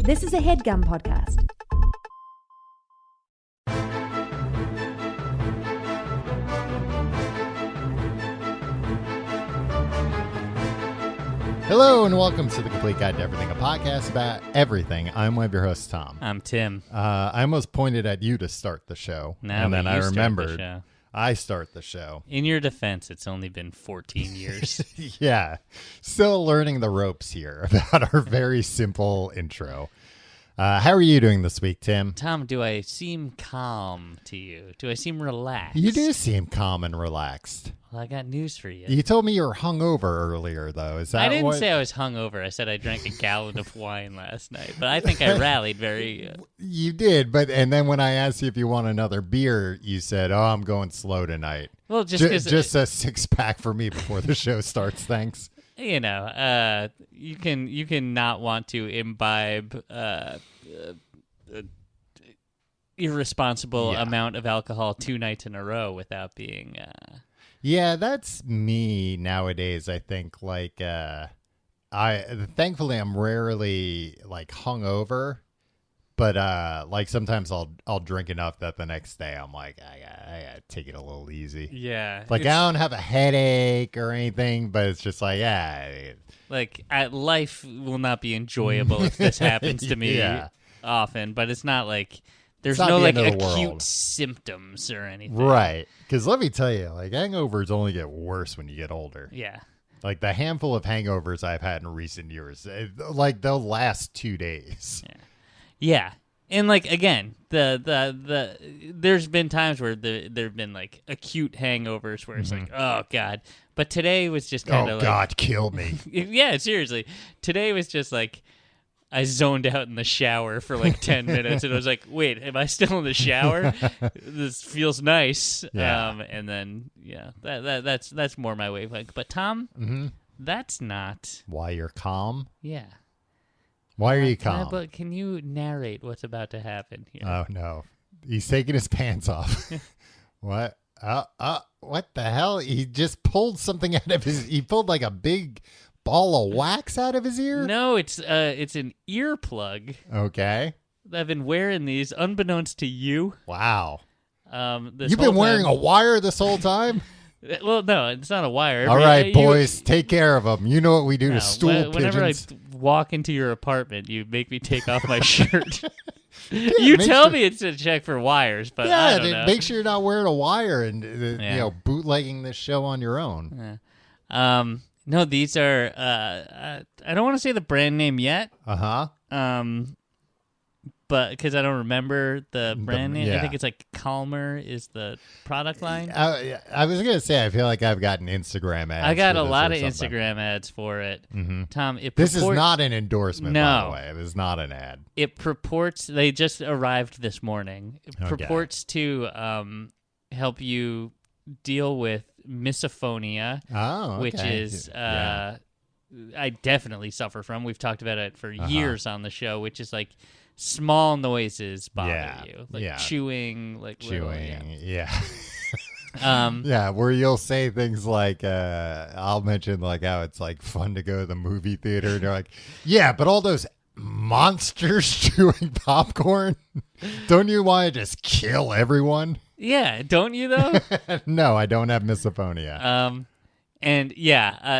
This is a HeadGum podcast. Hello and welcome to The Complete Guide to Everything, a podcast about everything. I'm one of your hosts, Tom. I'm Tim. I almost pointed at you to start the show, and then I remembered I start the show. In your defense, it's only been 14 years. Yeah, still learning the ropes here about our very simple intro. How are you doing this week, Tim? Tom, do I seem calm to you? Do I seem relaxed? You do seem calm and relaxed. Well, I got news for you. You told me you were hungover earlier, though. Is that I didn't say I was hungover. I said I drank a gallon of wine last night. But I think I rallied very... You did, and then when I asked you if you want another beer, you said, "Oh, I'm going slow tonight." Well, just because... Just a six-pack for me before the show starts, thanks. You know, you can not want to imbibe irresponsible amount of alcohol 2 nights in a row without being... Yeah, that's me nowadays, I think. Like, thankfully I'm rarely like hungover, but like sometimes I'll drink enough that the next day I'm like, I gotta take it a little easy. Yeah. Like I don't have a headache or anything, but it's just like, like life will not be enjoyable if this happens to me often, but it's not like there's no like acute symptoms or anything. Right. Because let me tell you, like hangovers only get worse when you get older. Yeah. Like the handful of hangovers I've had in recent years, like they'll last 2 days. Yeah. And like again, the there's been times where there've been like acute hangovers where it's like, oh God. But today was just kind of like, oh God, kill me. Yeah, seriously. Today was just like I zoned out in the shower for like 10 minutes and I was like, wait, am I still in the shower? This feels nice. Yeah. And then that's more my wavelength. But Tom, that's not why you're calm. Yeah. Why are you calm? But can you narrate what's about to happen here? Oh no, he's taking his pants off. What? What the hell? He just pulled something out of his. He pulled like a big ball of wax out of his ear. No, it's an earplug. Okay. I've been wearing these unbeknownst to you. Wow. You've been wearing a wire this whole time? Well, no, it's not a wire. All right, boys, take care of them. You know what we do to stool pigeons. Whenever I walk into your apartment, you make me take off my shirt. You tell me it's a check for wires, but I don't know. Make sure you're not wearing a wire and you know bootlegging this show on your own. No, these are. I don't want to say the brand name yet. But because I don't remember the brand name, I think it's like Calmer is the product line. I was gonna say I feel like I've gotten Instagram ads. I got a lot of Instagram ads for it. Tom, this is not an endorsement, by the way. It is not an ad. It purports. They just arrived this morning. It purports to help you deal with misophonia, which is I definitely suffer from. We've talked about it for years on the show, which is like small noises bother you, like chewing, where you'll say things like I'll mention like how it's like fun to go to the movie theater and you're like, yeah, but all those monsters chewing popcorn, don't you want to just kill everyone? Yeah, don't you though? No, I don't have misophonia. And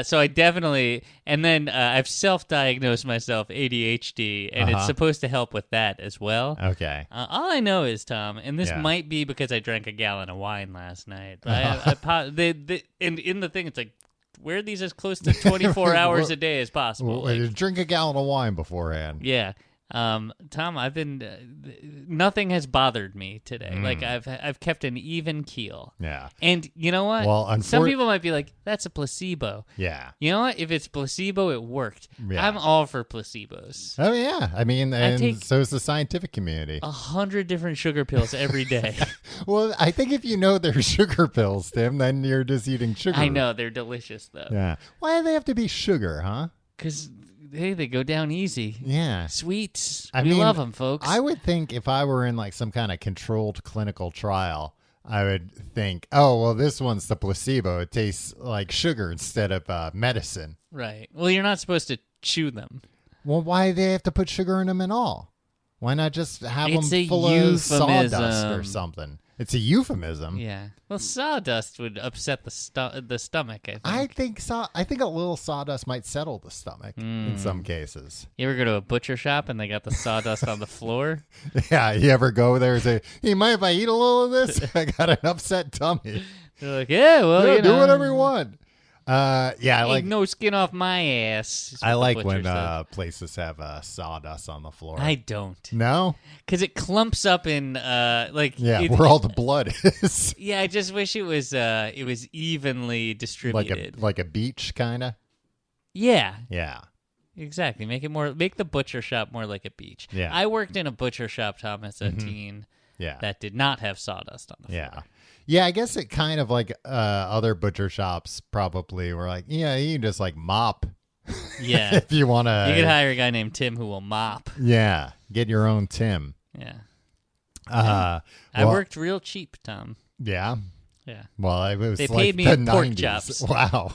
so I definitely, and then I've self-diagnosed myself ADHD, and it's supposed to help with that as well. Okay. All I know is, Tom, and this might be because I drank a gallon of wine last night. And in the thing, it's like, wear these as close to 24 hours a day as possible. Drink a gallon of wine beforehand. Yeah. Tom, I've been nothing has bothered me today. Like I've kept an even keel. Yeah. And you know what? Well, some people might be like, that's a placebo. Yeah. You know what? If it's placebo, it worked. Yeah. I'm all for placebos. Oh yeah. I mean, so is the scientific community. 100 different sugar pills every day. Well, I think if you know they're sugar pills, Tim, then you're just eating sugar. I know they're delicious though. Yeah. Why do they have to be sugar, huh? Because they go down easy. Yeah. Sweets. We love them, folks. I would think if I were in like some kind of controlled clinical trial, I would think, oh, well, this one's the placebo. It tastes like sugar instead of medicine. Right. Well, you're not supposed to chew them. Well, why do they have to put sugar in them at all? Why not just have It's them a full euphemism. of sawdust or something? It's a euphemism. Yeah. Well, sawdust would upset the stomach, I think. I think a little sawdust might settle the stomach in some cases. You ever go to a butcher shop and they got the sawdust on the floor? Yeah, you ever go there and say, "Hey, mind if I eat a little of this? I got an upset tummy." They're like, yeah, well, yeah, do whatever you want. Yeah, I like no skin off my ass. I like when places have sawdust on the floor. I don't. No, because it clumps up in where all the blood is. Yeah, I just wish it was evenly distributed, like a beach kind of. Yeah, exactly. Make the butcher shop more like a beach. Yeah, I worked in a butcher shop, Tom, as a teen. Yeah, that did not have sawdust on the floor. Yeah. Yeah, I guess it kind of like other butcher shops probably were like, yeah, you can just like mop. Yeah. If you want to. You could hire a guy named Tim who will mop. Yeah. Get your own Tim. Yeah. I worked real cheap, Tom. Yeah. Yeah. Well, it was they like paid me the in pork 90s. chops. Wow.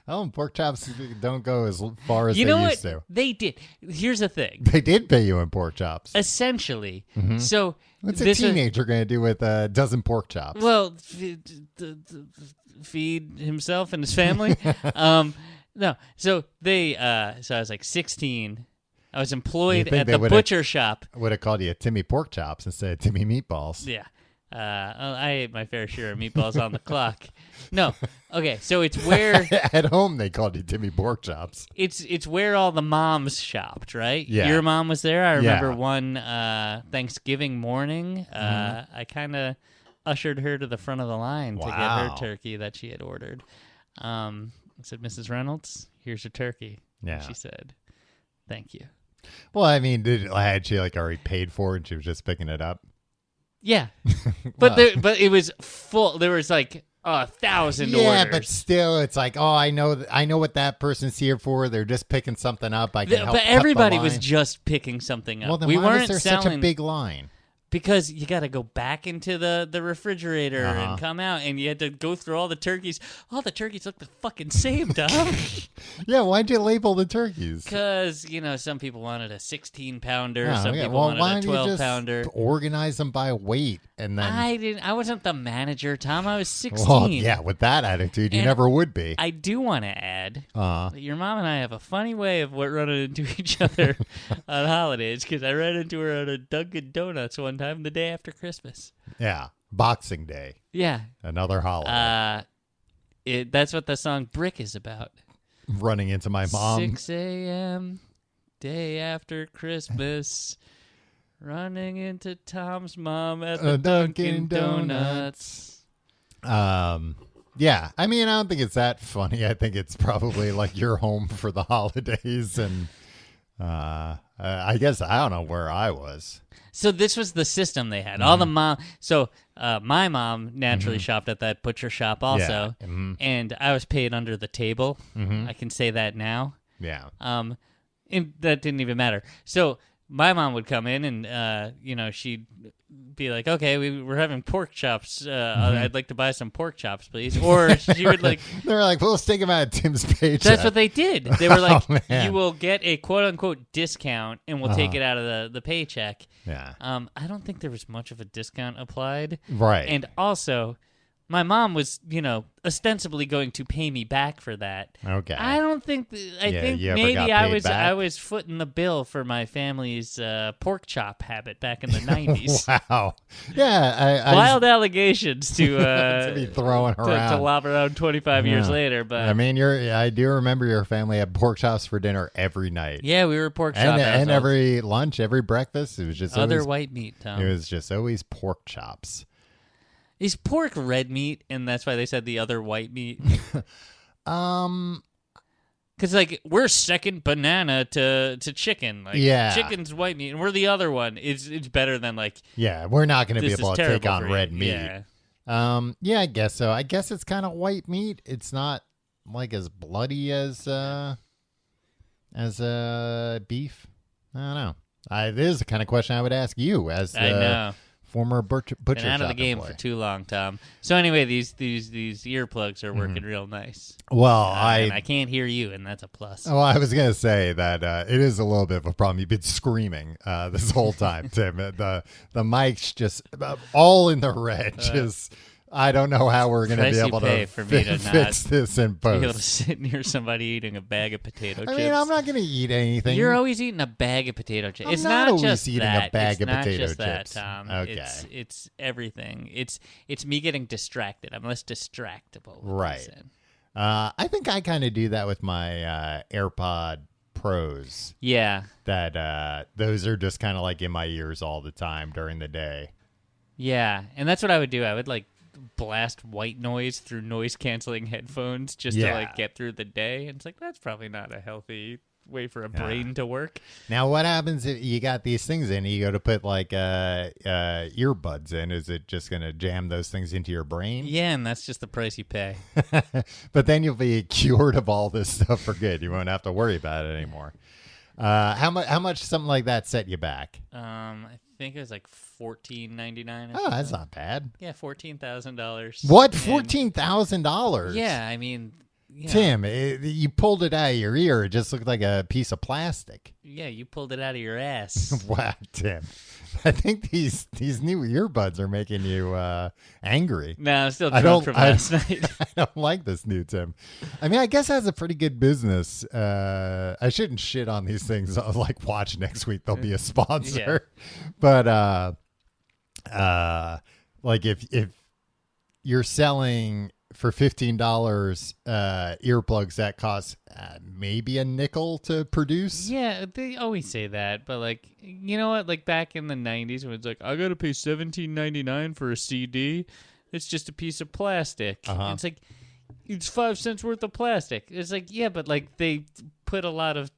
Oh, pork chops don't go as far as they used to. They did. Here's the thing. They did pay you in pork chops. Essentially. Mm-hmm. So what's a teenager going to do with a dozen pork chops? Well, feed himself and his family. No. So I was like 16. I was employed at the butcher shop. Would have called you Timmy Pork Chops instead of Timmy Meatballs. Yeah. I ate my fair share of meatballs on the clock. No. Okay, so it's where at home they called you Timmy Pork Chops. It's where all the moms shopped, right? Yeah. Your mom was there. I remember one Thanksgiving morning. I kind of ushered her to the front of the line to get her turkey that she had ordered. I said, "Mrs. Reynolds, here's your turkey." Yeah. And she said, "Thank you." Well, I mean, had she like already paid for it and she was just picking it up? Yeah, but it was full. There was like 1,000 orders. Yeah, but still, it's like, oh, I know what that person's here for. They're just picking something up. I can help. But everybody was just picking something up. Well, then we why weren't was there selling such a big line? Because you got to go back into the refrigerator and come out, and you had to go through all the turkeys. All the turkeys look the fucking same, Dom. Yeah, why'd you label the turkeys? Because, some people wanted a 16-pounder, some people wanted a 12-pounder. Organize them by weight, and then I wasn't the manager, Tom. I was 16. Well, yeah, with that attitude, you never would be. I do want to add that your mom and I have a funny way of running into each other on holidays, because I ran into her at a Dunkin' Donuts one time the day after Christmas. Yeah, Boxing Day. Yeah, another holiday. That's what the song "Brick" is about. Running into my mom. 6 a.m. day after Christmas. Running into Tom's mom at the Dunkin' Donuts. Yeah, I mean, I don't think it's that funny. I think it's probably like you're home for the holidays, and I guess I don't know where I was. So this was the system they had. All the mom. So my mom naturally shopped at that butcher shop also, and I was paid under the table. I can say that now. Yeah. And that didn't even matter. So my mom would come in and she'd be like, "Okay, we're having pork chops. I'd like to buy some pork chops, please." Or she would like, they were like, "Well, let's take them out of Tim's paycheck." That's what they did. They were like, "You will get a quote unquote discount, and we'll take it out of the paycheck." Yeah. I don't think there was much of a discount applied. Right. And also, my mom was, ostensibly going to pay me back for that. Okay. I don't think. I think maybe I was footing the bill for my family's pork chop habit back in the 90s. Wow. Yeah. Wild allegations to be throwing around. To lob around 25 years later, but I mean, I do remember your family had pork chops for dinner every night. Yeah, we were pork chop and every lunch, every breakfast. It was just other white meat, Tom. It was just always pork chops. Is pork red meat, and that's why they said the other white meat? Because we're second banana to chicken. Chicken's white meat, and we're the other one. It's better than we're not going to be able to take on red meat. Yeah. I guess so. I guess it's kind of white meat. It's not like as bloody as beef. I don't know. This is the kind of question I would ask you as the former butcher Been out of the shop game employee. for too long, Tom. So anyway, these earplugs are working real nice. Well, and I can't hear you, and that's a plus. Oh, I was going to say that it is a little bit of a problem. You've been screaming this whole time, Tim. The mic's just all in the red. Just I don't know how we're going to be able to fix this in post. Be able to sit near somebody eating a bag of potato chips. I mean, I'm not going to eat anything. You're always eating a bag of potato chips. It's not always just eating that. a bag it's of potato chips. That, chips. Tom. Okay. It's everything. It's me getting distracted. I'm less distractible. Right. I think I kind of do that with my AirPod Pros. Yeah. That those are just kind of like in my ears all the time during the day. Yeah, and that's what I would do. I would like blast white noise through noise canceling headphones just to like get through the day. And it's like that's probably not a healthy way for a brain to work. Now, what happens if you got these things in? You go to put like earbuds in. Is it just going to jam those things into your brain? Yeah, and that's just the price you pay. But then you'll be cured of all this stuff for good. You won't have to worry about it anymore. How much something like that set you back? I think it was like $14.99. Oh, that's not bad. Yeah, $14,000. What? $14,000? Yeah, I mean, Tim, you pulled it out of your ear. It just looked like a piece of plastic. Yeah, you pulled it out of your ass. Wow, Tim. I think these new earbuds are making you angry. No, I'm still drunk from last night. I don't like this new Tim. I mean, I guess it has a pretty good business. I shouldn't shit on these things. I'll like watch next week. They'll be a sponsor. Yeah. But like if you're selling for $15 earplugs that cost maybe a nickel to produce. Yeah, they always say that, but like, you know what? Like back in the 90s when it's like, I gotta pay $17.99 for a CD. It's just a piece of plastic. Uh-huh. It's like, it's 5 cents worth of plastic. It's like, yeah, but like they put a lot of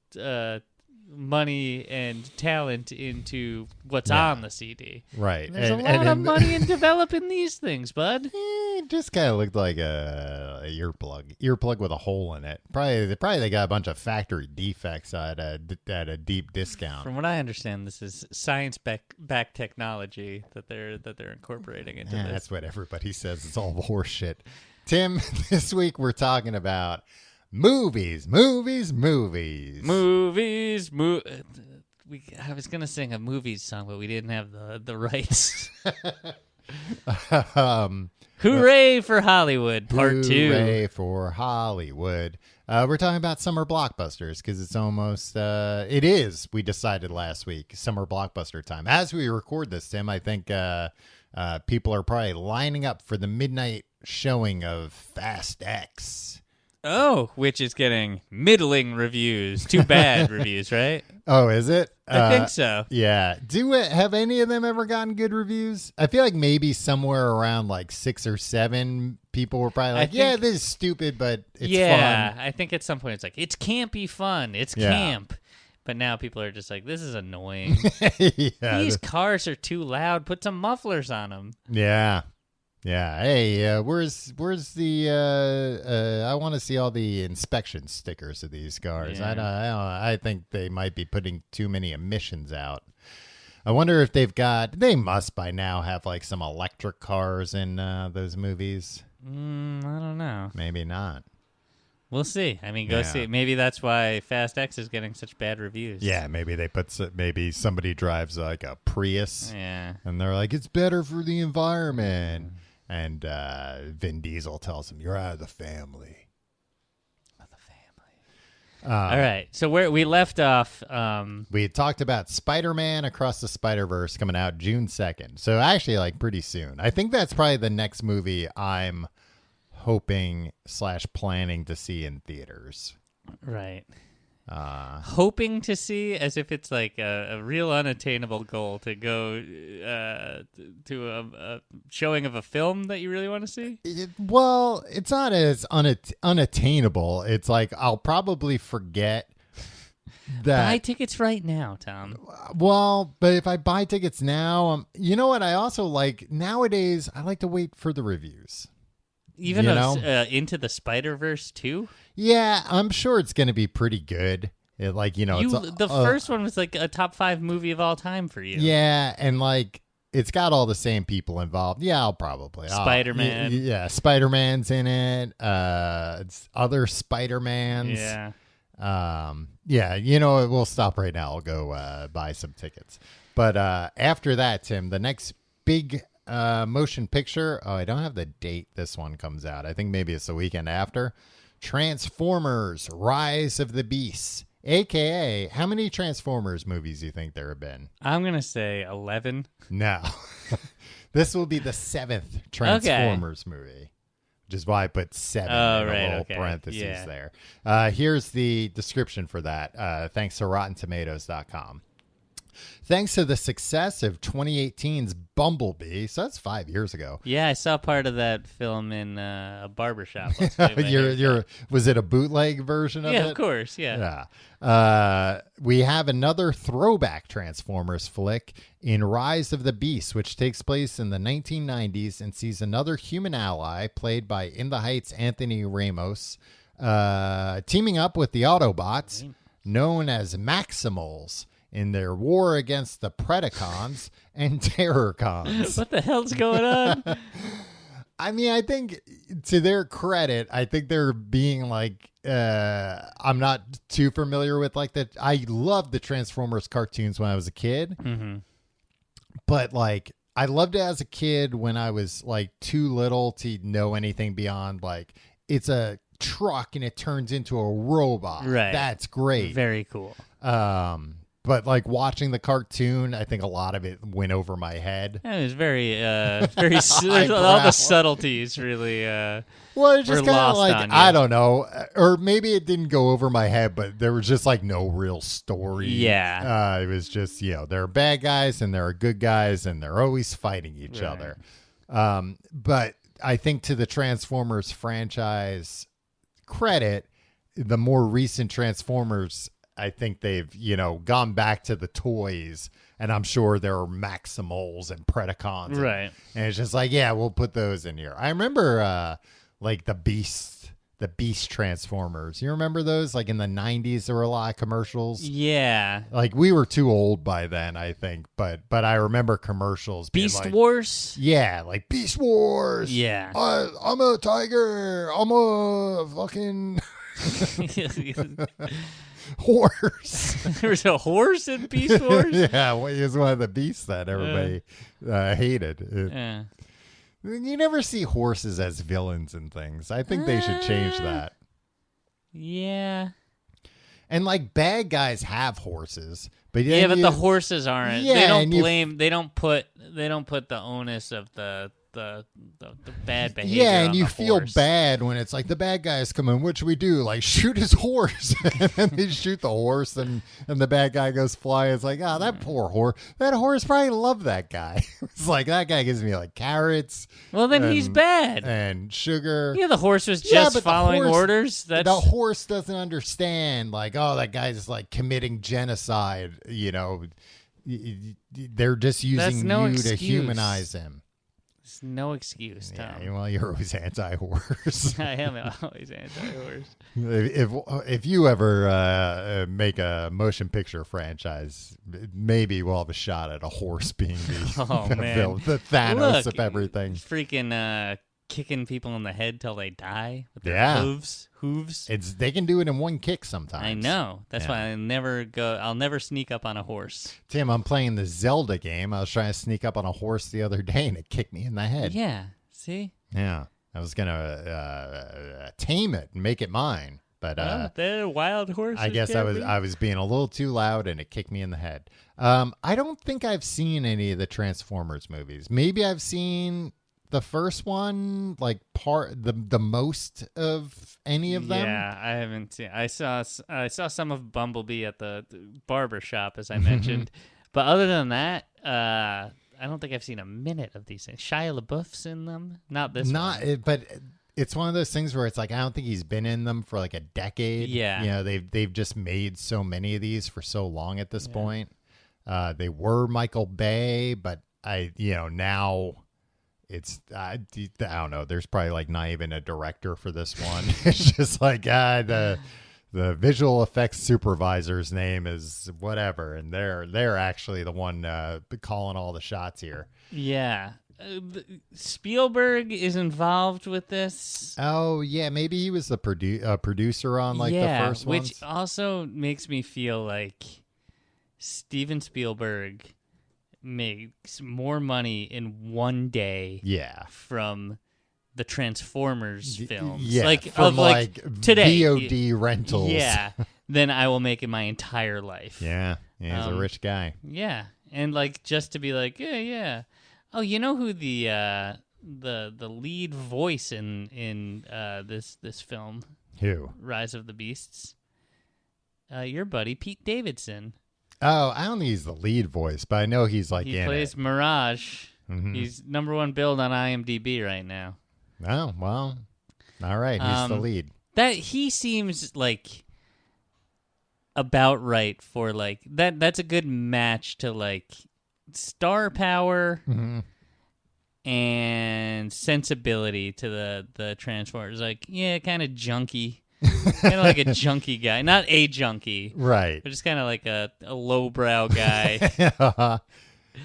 money and talent into what's on the CD. Right. And there's a lot of money in developing these things, bud. It just kind of looked like a earplug with a hole in it. Probably they got a bunch of factory defects at a deep discount. From what I understand, this is science-backed technology that they're incorporating into this. That's what everybody says. It's all horse shit. Tim, this week we're talking about movies. I was gonna sing a movies song, but we didn't have the rights. Hooray for Hollywood, Part 2. Hooray for Hollywood. We're talking about summer blockbusters because it's almost, we decided last week, summer blockbuster time. As we record this, Tim, I think people are probably lining up for the midnight showing of Fast X. Oh, which is getting middling reviews. Too bad reviews, right? Oh, is it? I think so. Yeah. Have any of them ever gotten good reviews? I feel like maybe somewhere around like 6 or 7 people were probably like, this is stupid, but it's fun. Yeah, I think at some point it's like, it's campy fun. It's camp. But now people are just like, this is annoying. These cars are too loud. Put some mufflers on them. Yeah. Yeah. Hey, where's the? I want to see all the inspection stickers of these cars. Yeah. I think they might be putting too many emissions out. I wonder if they must by now have like some electric cars in those movies. I don't know. Maybe not. We'll see. I mean, go see. Maybe that's why Fast X is getting such bad reviews. Yeah, maybe maybe somebody drives like a Prius. Yeah. And they're like, it's better for the environment. And Vin Diesel tells him, "You're out of the family." All right. So where we left off, we had talked about Spider-Man Across the Spider-Verse coming out June 2nd. So actually, like pretty soon. I think that's probably the next movie I'm hoping / planning to see in theaters. Right. Hoping to see, as if it's like a real unattainable goal to go to a showing of a film that you really want to see? Well, it's not as unattainable. It's like I'll probably forget that. Buy tickets right now, Tom. Well, but if I buy tickets now, you know what? I also like nowadays, I like to wait for the reviews. Even Into the Spider-Verse 2? Yeah, I'm sure it's going to be pretty good. The first one was like a top 5 movie of all time for you. Yeah, and like it's got all the same people involved. Yeah, I'll probably. Spider-Man. Yeah, Spider-Man's in it. It's other Spider-Mans. Yeah. Yeah, we'll stop right now. I'll go buy some tickets. But after that, Tim, the next big motion picture. Oh, I don't have the date this one comes out. I think maybe it's the weekend after. Transformers: Rise of the Beasts. AKA, how many Transformers movies do you think there have been? I'm going to say 11. No. This will be the 7th Transformers movie, which is why I put 7 in a little parentheses there. Here's the description for that. Thanks to RottenTomatoes.com. Thanks to the success of 2018's Bumblebee, so that's 5 years ago. Yeah, I saw part of that film in a barbershop. Was it a bootleg version of it? Yeah, of course, yeah. We have another throwback Transformers flick in Rise of the Beast, which takes place in the 1990s and sees another human ally played by In the Heights' Anthony Ramos teaming up with the Autobots, known as Maximals, in their war against the Predacons and Terrorcons. What the hell's going on? I mean, I think to their credit, I think they're being like, I'm not too familiar with like that. I loved the Transformers cartoons when I was a kid, but like I loved it as a kid when I was like too little to know anything beyond like it's a truck and it turns into a robot. Right. That's great. Very cool. But like watching the cartoon, I think a lot of it went over my head. Yeah, it was very all the subtleties really. Well, it's just kind of like I don't know, or maybe it didn't go over my head, but there was just like no real story. Yeah, it was just there are bad guys and there are good guys, and they're always fighting each other. But I think to the Transformers franchise credit, the more recent Transformers, I think they've, gone back to the toys, and I'm sure there are Maximals and Predacons. Right. And it's just like, yeah, we'll put those in here. I remember like the Beast Transformers. You remember those? Like in the 90s, there were a lot of commercials. Yeah. Like we were too old by then, I think, but I remember commercials. Beast like, Wars? Yeah, like Beast Wars. Yeah. I'm a tiger. I'm a fucking... horse. There was a horse in Beast Wars? Yeah, he was one of the beasts that everybody hated. Yeah. You never see horses as villains and things. I think they should change that. Yeah. And like bad guys have horses, but but the horses aren't. Yeah, they don't blame. They don't put the onus of the bad behavior. Yeah, and on you the feel horse. bad when it's like the bad guys come in. What should we do? Like shoot his horse, and then they shoot the horse, and the bad guy goes flying. It's like, that poor horse. That horse probably loved that guy. It's like that guy gives me like carrots. Well, then he's bad. And sugar. Yeah, the horse was just following orders. The horse doesn't understand. Like, that guy's like committing genocide. They're just using you to humanize him. There's no excuse, Tom. Yeah, well, you're always anti-horse. I am always anti-horse. If you ever make a motion picture franchise, maybe we'll have a shot at a horse being the Thanos of everything. Freaking kicking people in the head till they die with their hooves. They can do it in one kick sometimes. I know. That's why I'll never sneak up on a horse. Tim, I'm playing the Zelda game. I was trying to sneak up on a horse the other day and it kicked me in the head. Yeah. See? Yeah. I was going to tame it and make it mine. But they're wild horses. I guess I was being a little too loud and it kicked me in the head. I don't think I've seen any of the Transformers movies. Maybe I've seen the first one, like the most of any of them. Yeah, I haven't seen. I saw some of Bumblebee at the barber shop, as I mentioned. But other than that, I don't think I've seen a minute of these things. Shia LaBeouf's in them, not this. But it's one of those things where it's like I don't think he's been in them for like a decade. Yeah, they've just made so many of these for so long at this point. They were Michael Bay, but now. It's I don't know. There's probably like not even a director for this one. It's just like the the visual effects supervisor's name is whatever, and they're actually the one calling all the shots here. Yeah. Spielberg is involved with this. Oh, yeah. Maybe he was the producer on the first one. Which also makes me feel like Steven Spielberg makes more money in one day from the Transformers films. Today. VOD rentals. Yeah. Than I will make in my entire life. Yeah. He's a rich guy. Yeah. And just to be like, yeah. Oh, you know who the lead voice in this film? Who? Rise of the Beasts. Your buddy Pete Davidson. Oh, I don't think he's the lead voice, but I know he's like he plays Mirage. Mm-hmm. He's #1 billed on IMDb right now. Oh, well, all right. He's the lead. That he seems like about right for that. That's a good match to star power and sensibility to the Transformers. Kind of junky. Kind of like a junky guy. Not a junkie. Right. But just kind of like a lowbrow guy.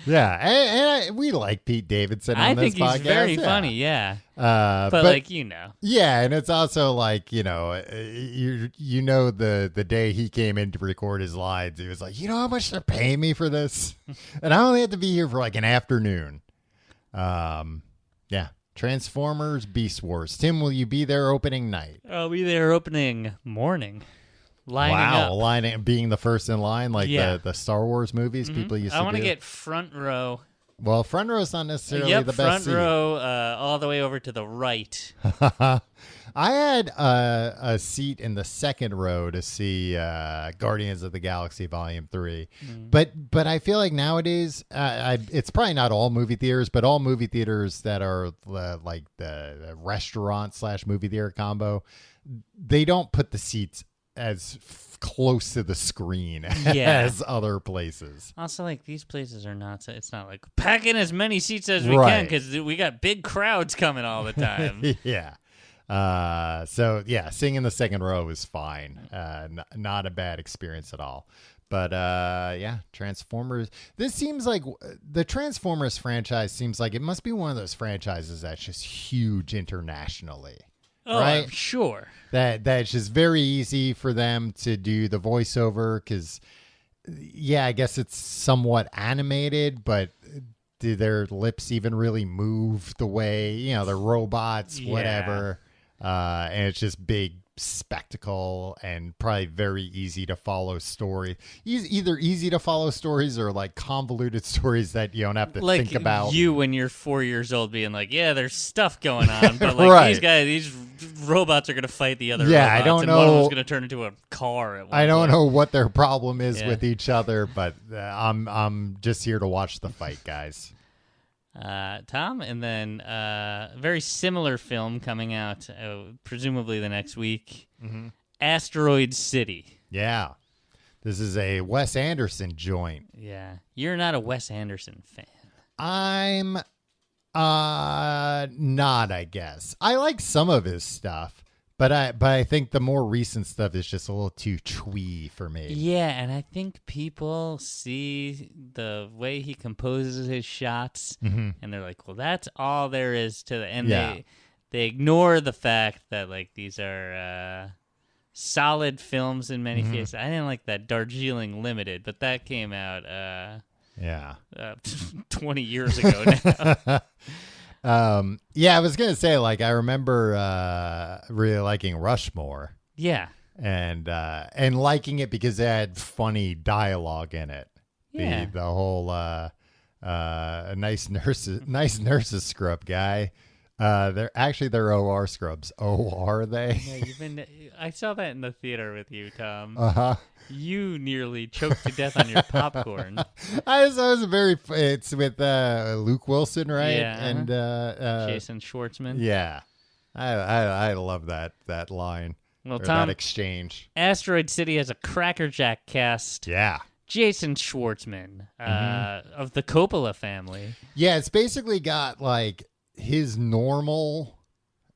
Yeah. And we like Pete Davidson on this podcast. I think he's very funny, yeah. But Yeah, and it's also the day he came in to record his lines, he was like, you know how much they're paying me for this? And I only had to be here for an afternoon. Yeah. Transformers Beast Wars. Tim, will you be there opening night? I'll be there opening morning. Lining up. Being the first in line, the Star Wars movies people used to do. I want to get front row. Well, front row is not necessarily the best front seat. row all the way over to the right. I had a seat in the second row to see Guardians of the Galaxy Volume 3. But I feel like nowadays, it's probably not all movie theaters, but all movie theaters that are the restaurant/movie theater combo, they don't put the seats as close to the screen as other places. Also, these places are not, it's not pack in as many seats as we can because we got big crowds coming all the time. Yeah. Seeing in the second row is fine. Not a bad experience at all. But Transformers. This seems like the Transformers franchise seems like it must be one of those franchises that's just huge internationally. Oh, right? I'm sure. That's just very easy for them to do the voiceover because, I guess it's somewhat animated, but do their lips even really move the way, they're robots, whatever. And it's just big spectacle and probably very easy to follow story. Either easy to follow stories or convoluted stories that you don't have to think about. You when you're 4 years old being there's stuff going on, but these robots are going to fight the other robots. I don't know. One of them's going to turn into a car at one I don't know what their problem is with each other, but I'm just here to watch the fight, guys. Tom, and then a very similar film coming out presumably the next week, Asteroid City. Yeah. This is a Wes Anderson joint. Yeah. You're not a Wes Anderson fan. I'm not, I guess. I like some of his stuff. But I think the more recent stuff is just a little too twee for me. Yeah, and I think people see the way he composes his shots, and they're like, "Well, that's all there is to the." And they ignore the fact that these are solid films in many cases. I didn't like that Darjeeling Limited, but that came out 20 years ago now. I was gonna say I remember really liking Rushmore. Yeah, and liking it because it had funny dialogue in it. Yeah, the whole nice nurses scrub guy. They're OR scrubs. Oh, are they? Yeah, I saw that in the theater with you, Tom. Uh-huh. You nearly choked to death on your popcorn. It's with Luke Wilson, right? Yeah. And Jason Schwartzman. Yeah. I love that line. Well, Tom, that exchange. Asteroid City has a crackerjack cast. Yeah. Jason Schwartzman of the Coppola family. Yeah, it's basically got his normal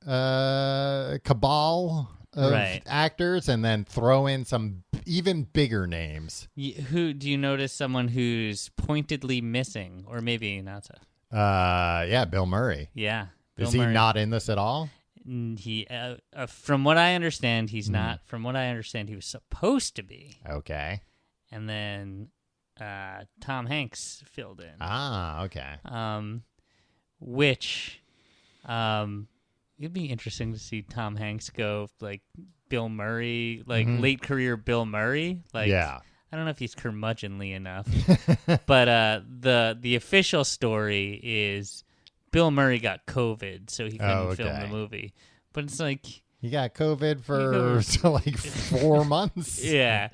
cabal of actors and then throw in some even bigger names. Who do you notice someone who's pointedly missing, or maybe not so? Yeah, Bill Murray. Yeah. Is he not in this at all? He, from what I understand, he's not. From what I understand, he was supposed to be. Okay. And then Tom Hanks filled in. Ah, okay. Which, it'd be interesting to see Tom Hanks go like Bill Murray, like late career Bill Murray. Like, yeah. I don't know if he's curmudgeonly enough, but the official story is Bill Murray got COVID, so he couldn't film the movie. But it's like he got COVID for like 4 months. Yeah,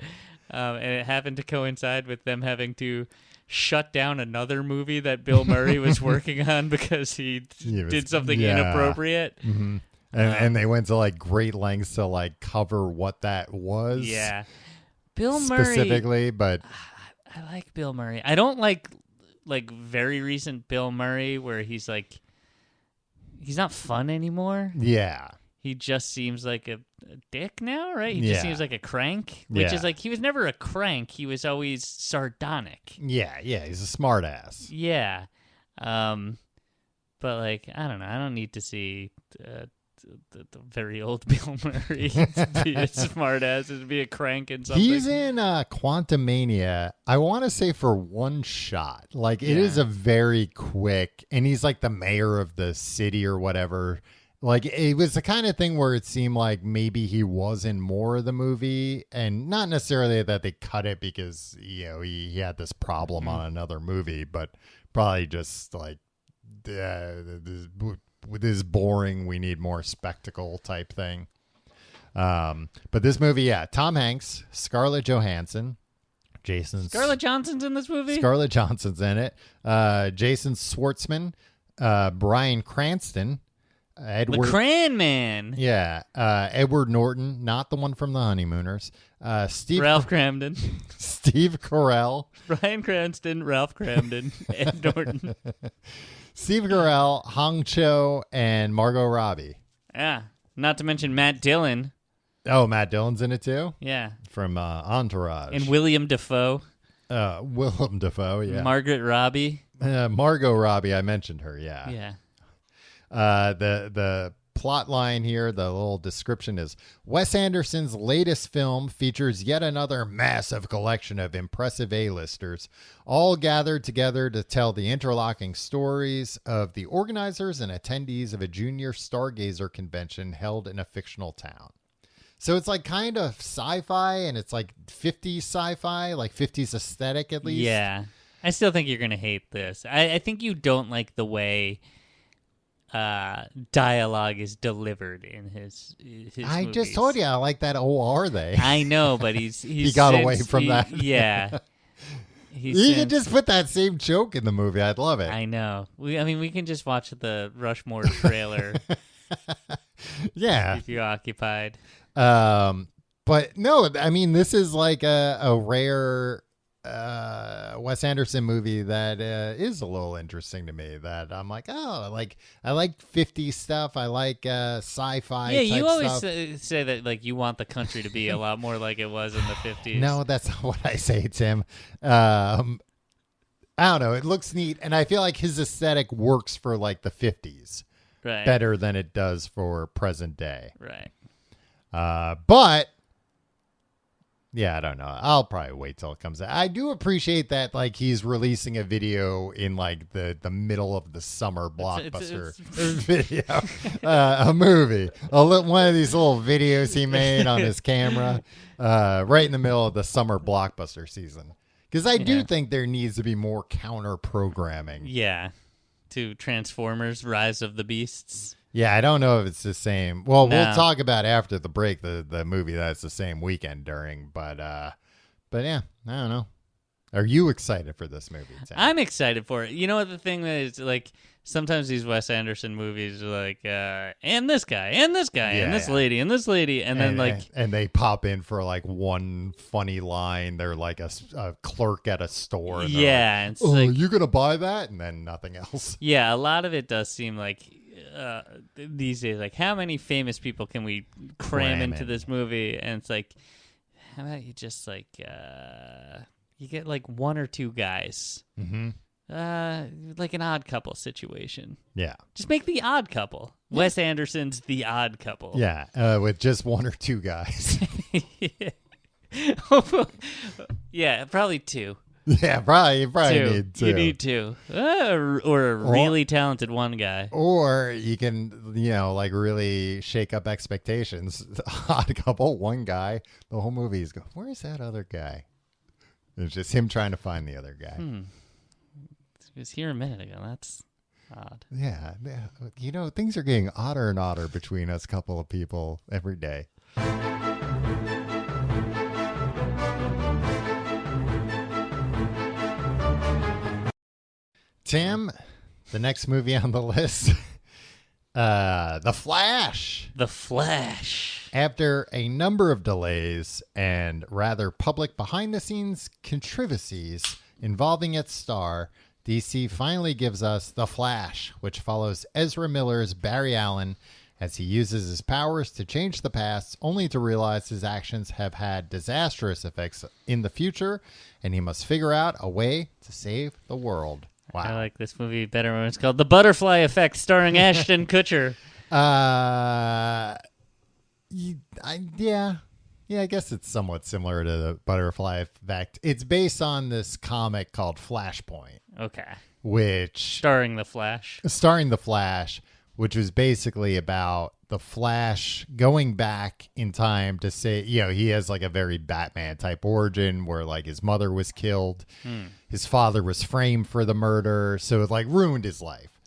and it happened to coincide with them having to shut down another movie that Bill Murray was working on because he did something inappropriate. Mm-hmm. And they went to like great lengths to like cover what that was. Yeah, Bill Murray specifically, but I like Bill Murray. I don't like very recent Bill Murray where he's like he's not fun anymore. Yeah. He just seems like a dick now, right? He just seems like a crank, which is like he was never a crank. He was always sardonic. Yeah, he's a smart ass. Yeah. But like, I don't know. I don't need to see the very old Bill Murray be a smart ass and be a crank and something. He's in Quantumania, I want to say for one shot. Like, it is a very quick, and he's like the mayor of the city or whatever. Like, it was the kind of thing where it seemed like maybe he was in more of the movie, and not necessarily that they cut it because, you know, he had this problem on another movie, but probably just like, with this boring, we need more spectacle type thing. But this movie, Tom Hanks, Scarlett Johansson, Scarlett Johnson's in this movie? Scarlett Johnson's in it. Jason Schwartzman, Bryan Cranston, the Cran Man. Yeah. Edward Norton, not the one from The Honeymooners. Ralph Cramden. Steve Carell. Bryan Cranston, Ralph Cramden, Ed Norton. Steve Carell, Hong Cho, and Margot Robbie. Yeah. Not to mention Matt Dillon. Oh, Matt Dillon's in it too? Yeah. From Entourage. And William Dafoe. Willem Dafoe, yeah. Margaret Robbie. Margot Robbie, I mentioned her, yeah. Yeah. The plot line here, the little description is, Wes Anderson's latest film features yet another massive collection of impressive A-listers, all gathered together to tell the interlocking stories of the organizers and attendees of a junior stargazer convention held in a fictional town. So it's like kind of sci-fi, and it's like 50s sci-fi, like 50s aesthetic at least. Yeah. I still think you're going to hate this. I think you don't like the way dialogue is delivered in his I movies. just told you I like that. Oh, are they? I know, but he's he got away from that. Yeah. You could just put that same joke in the movie. I'd love it. I know. We can just watch the Rushmore trailer. Yeah. Keep you occupied. But no, I mean, this is like a rare Wes Anderson movie that is a little interesting to me, that I'm like, oh, like I like 50s stuff. I like sci-fi. Yeah, you always stuff. say that like you want the country to be a lot more like it was in the 50s. No, that's not what I say, Tim. I don't know. It looks neat, and I feel like his aesthetic works for like the 50s better than it does for present day. Right. But yeah, I don't know. I'll probably wait till it comes out. I do appreciate that, like, he's releasing a video in like the middle of the summer blockbuster video, a movie, one of these little videos he made on his camera, right in the middle of the summer blockbuster season. Because I do think there needs to be more counter programming. Yeah, to Transformers: Rise of the Beasts. Yeah, I don't know if it's the same. Well, we'll talk about after the break the movie that's the same weekend during. But yeah, I don't know. Are you excited for this movie, Tim? I'm excited for it. You know what the thing is, like, sometimes these Wes Anderson movies are like, and this guy, and this guy, and this lady, and this lady, and then like, and they pop in for like one funny line. They're like a clerk at a store. And it's like, oh, you gonna buy that? And then nothing else. Yeah, a lot of it does seem like these days, like how many famous people can we cram into this movie? And it's like, how about you just like you get like one or two guys, like an Odd Couple situation. Yeah, just make the Odd Couple. Yeah. Wes Anderson's The Odd Couple. Yeah, with just one or two guys. Yeah, probably two. Yeah, probably two. Need two. You need two, or a really talented one guy. Or you can, like really shake up expectations. Odd Couple, one guy. The whole movie is going, where's that other guy? It's just him trying to find the other guy. He was here a minute ago. That's odd. Yeah. Things are getting odder and odder between us couple of people every day. Tim, the next movie on the list, The Flash. The Flash. After a number of delays and rather public behind-the-scenes controversies involving its star, DC finally gives us The Flash, which follows Ezra Miller's Barry Allen as he uses his powers to change the past, only to realize his actions have had disastrous effects in the future, and he must figure out a way to save the world. Wow. I like this movie better when it's called The Butterfly Effect, starring Ashton Kutcher. Yeah, I guess it's somewhat similar to The Butterfly Effect. It's based on this comic called Flashpoint. Okay. Starring the Flash, which was basically about the Flash going back in time to say, he has like a very Batman type origin where like his mother was killed. His father was framed for the murder. So it like ruined his life.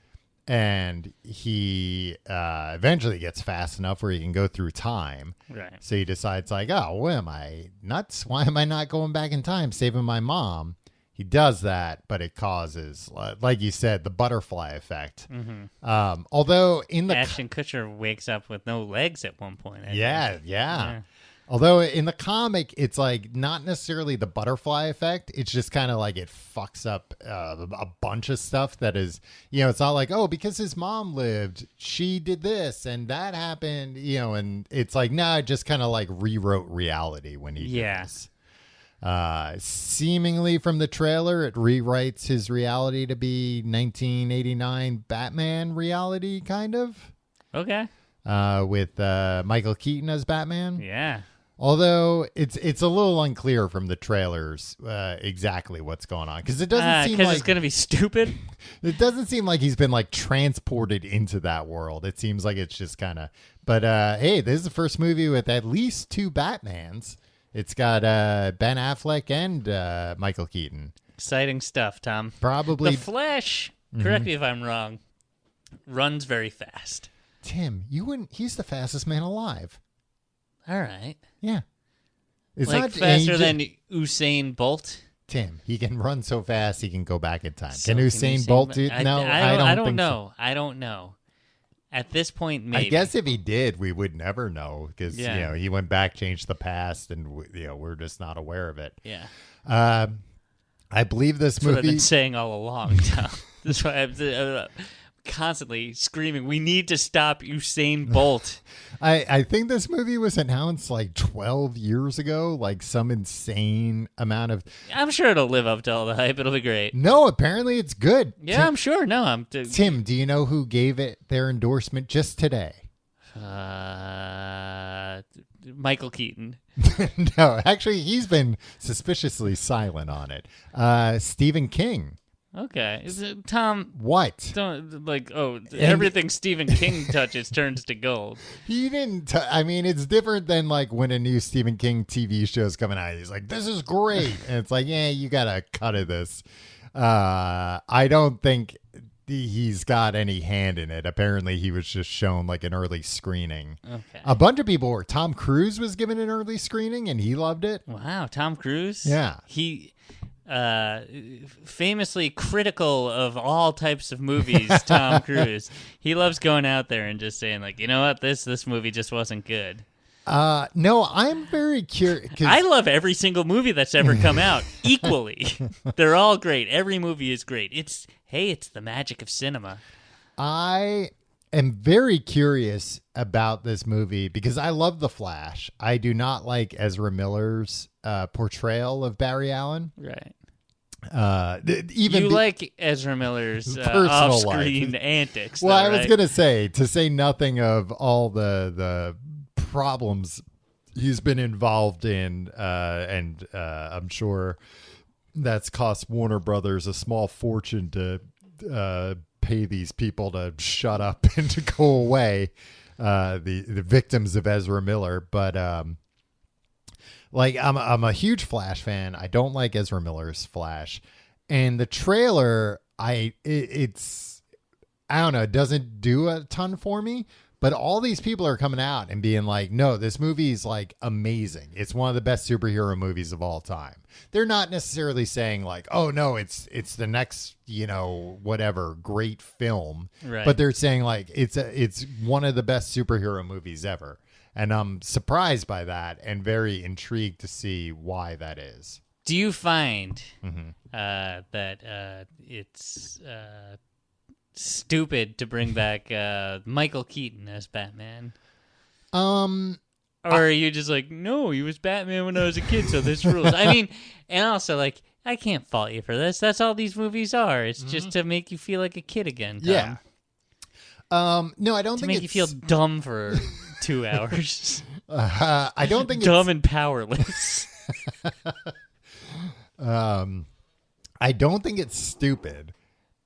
And he eventually gets fast enough where he can go through time. Right. So he decides like, oh, what am I nuts? Why am I not going back in time, saving my mom? He does that, but it causes, like you said, the butterfly effect. Although Ashton Kutcher wakes up with no legs at one point. Yeah. Although in the comic, it's like not necessarily the butterfly effect. It's just kind of like it fucks up a bunch of stuff that is, it's not like, oh, because his mom lived, she did this and that happened, and it's like, it just kind of like rewrote reality when he did this. Seemingly from the trailer, it rewrites his reality to be 1989 Batman reality, kind of. Okay. With Michael Keaton as Batman. Yeah. Although it's a little unclear from the trailers exactly what's going on, because it doesn't seem like it's going to be stupid. It doesn't seem like he's been like transported into that world. It seems like it's just kind of. But hey, this is the first movie with at least two Batmans. It's got Ben Affleck and Michael Keaton. Exciting stuff, Tom. Probably. The Flash, correct me if I'm wrong, runs very fast. Tim, you wouldn't. He's the fastest man alive. All right. Yeah. It's like not faster than Usain Bolt. Tim, he can run so fast he can go back in time. Can Usain Bolt do? No, I don't know. So. I don't know. At this point, maybe. I guess if he did, we would never know because he went back, changed the past, and we're just not aware of it. Yeah. I believe this That's movie. What I've been saying all along, Tom. That's why I'm constantly screaming, "We need to stop Usain Bolt." I think this movie was announced like 12 years ago, like some insane amount of. I'm sure it'll live up to all the hype. It'll be great. No, apparently it's good. Yeah, I'm sure. No, Tim, do you know who gave it their endorsement just today? Michael Keaton. No, actually, he's been suspiciously silent on it. Stephen King. Okay. Is it, Tom? What? Don't everything Stephen King touches turns to gold. He didn't. I mean, it's different than like when a new Stephen King TV show is coming out. He's like, "This is great," and it's like, "Yeah, you got a cut of this." I don't think he's got any hand in it. Apparently, he was just shown like an early screening. Okay. A bunch of people were. Tom Cruise was given an early screening, and he loved it. Wow, Tom Cruise. Yeah, he. Famously critical of all types of movies, Tom Cruise. He loves going out there and just saying, like, you know what, this movie just wasn't good. No, I'm very curious. I love every single movie that's ever come out equally. They're all great. Every movie is great. It's the magic of cinema. I am very curious about this movie because I love The Flash. I do not like Ezra Miller's portrayal of Barry Allen. Right. Even you like Ezra Miller's personal off-screen life. antics. Well, though, I was right? going to say nothing of all the problems he's been involved in, and I'm sure that's cost Warner Brothers a small fortune to pay these people to shut up and to go away, the victims of Ezra Miller. But like I'm a huge Flash fan. I don't like Ezra Miller's Flash, and the trailer it's I don't know, it doesn't do a ton for me. But all these people are coming out and being like, no, this movie is like amazing. It's one of the best superhero movies of all time. They're not necessarily saying like, oh no, it's the next, whatever great film. Right. But they're saying like it's one of the best superhero movies ever. And I'm surprised by that and very intrigued to see why that is. Do you find that it's stupid to bring back Michael Keaton as Batman? Or are you just like, no, he was Batman when I was a kid, so this rules? I mean, and also, like, I can't fault you for this. That's all these movies are. It's just to make you feel like a kid again, Tom. Yeah. No, I don't think to make you feel dumb for 2 hours. I don't think dumb and powerless. I don't think it's stupid.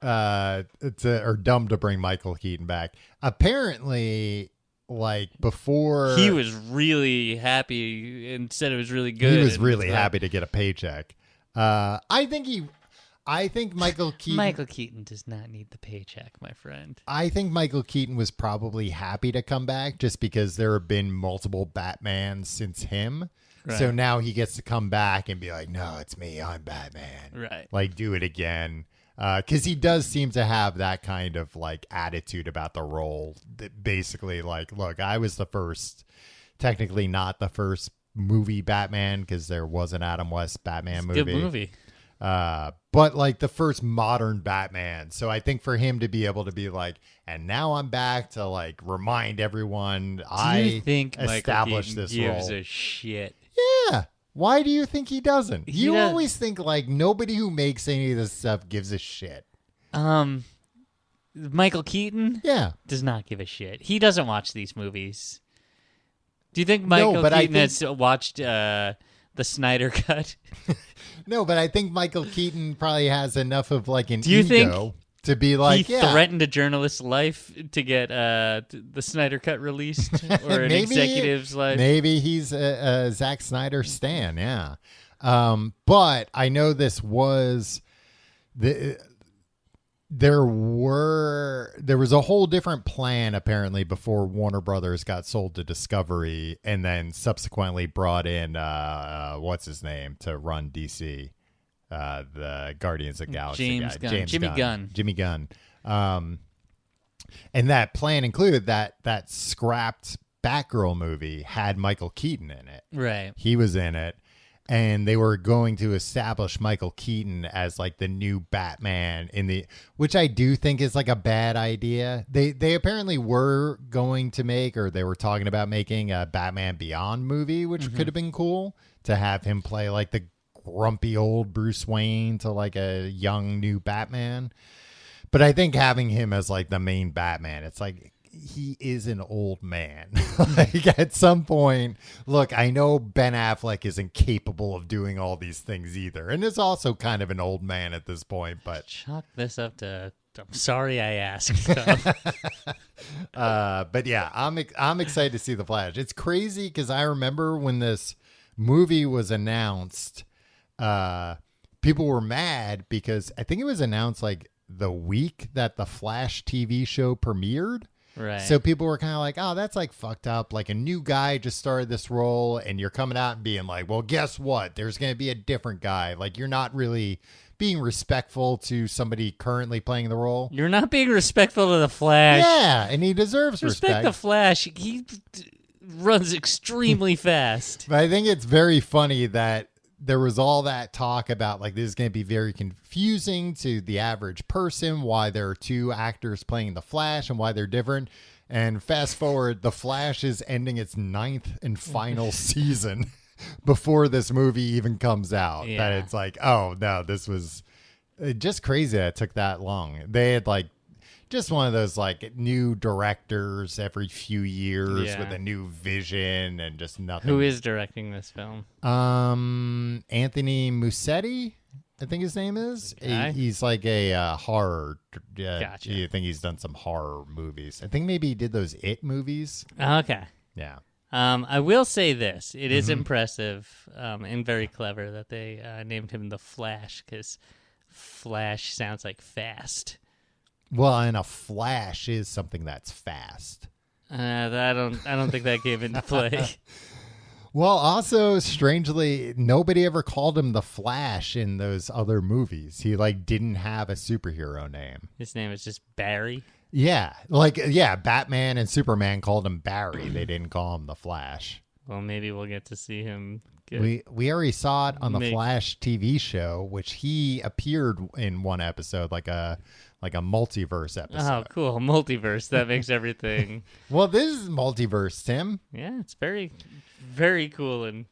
Or dumb to bring Michael Keaton back. Apparently, like before, he was really happy and said it was really good. He was really happy to get a paycheck. I think Michael Keaton. Michael Keaton does not need the paycheck, my friend. I think Michael Keaton was probably happy to come back just because there have been multiple Batmans since him. Right. So now he gets to come back and be like, no, it's me. I'm Batman. Right. Like, do it again. Because he does seem to have that kind of like attitude about the role. That basically, like, look, I was technically not the first movie Batman because there was an Adam West Batman movie. Good movie. But like the first modern Batman. So I think for him to be able to be like, and now I'm back to like remind everyone I think established Michael this Keaton role. gives a shit? Yeah. Why do you think he doesn't? You does. always think like nobody who makes any of this stuff gives a shit. Michael Keaton? Yeah. Does not give a shit. He doesn't watch these movies. Do you think Michael Keaton has watched the Snyder Cut? No, but I think Michael Keaton probably has enough of like an ego think to be like, he threatened a journalist's life to get the Snyder Cut released, or an executive's life. Maybe he's a Zack Snyder stan, yeah. But I know this was there was a whole different plan apparently before Warner Brothers got sold to Discovery, and then subsequently brought in what's his name to run DC. The Guardians of the Galaxy guy. Jimmy Gunn. And that plan included that scrapped Batgirl movie had Michael Keaton in it. Right. He was in it. And they were going to establish Michael Keaton as like the new Batman which I do think is like a bad idea. They apparently were going to make, or they were talking about making, a Batman Beyond movie, which could have been cool to have him play like the grumpy old Bruce Wayne to like a young new Batman. But I think having him as like the main Batman, it's like he is an old man. Like at some point, look, I know Ben Affleck isn't capable of doing all these things either, and is also kind of an old man at this point. But chalk this up to I'm sorry I asked. But yeah, I'm excited to see The Flash. It's crazy because I remember when this movie was announced. People were mad because I think it was announced like the week that the Flash TV show premiered. Right. So people were kind of like, oh, that's like fucked up. Like a new guy just started this role and you're coming out and being like, well, guess what? There's going to be a different guy. Like you're not really being respectful to somebody currently playing the role. You're not being respectful to the Flash. Yeah. And he deserves respect. Respect the Flash. He runs extremely fast. But I think it's very funny that there was all that talk about like this is going to be very confusing to the average person, why there are two actors playing the Flash and why they're different. And fast forward, the Flash is ending its 9th and final season before this movie even comes out. Yeah. That it's like, oh no, this was just crazy that it took that long. They had like just one of those like new directors every few years with a new vision and just nothing. Who is directing this film? Anthony Muschietti, I think his name is. He's like a horror. Gotcha. I think he's done some horror movies. I think maybe he did those It movies. Okay. Yeah. I will say this. It is impressive and very clever that they named him the Flash, because Flash sounds like fast. Well, and a flash is something that's fast. I don't think that came into play. Well, also, strangely, nobody ever called him the Flash in those other movies. He like didn't have a superhero name. His name is just Barry. Yeah, Batman and Superman called him Barry. They didn't call him the Flash. Well, maybe we'll get to see him. We already saw it on the Flash TV show, which he appeared in one episode, like a multiverse episode. Oh, cool. Multiverse. That makes everything. Well, this is multiverse, Tim. Yeah, it's very, very cool. And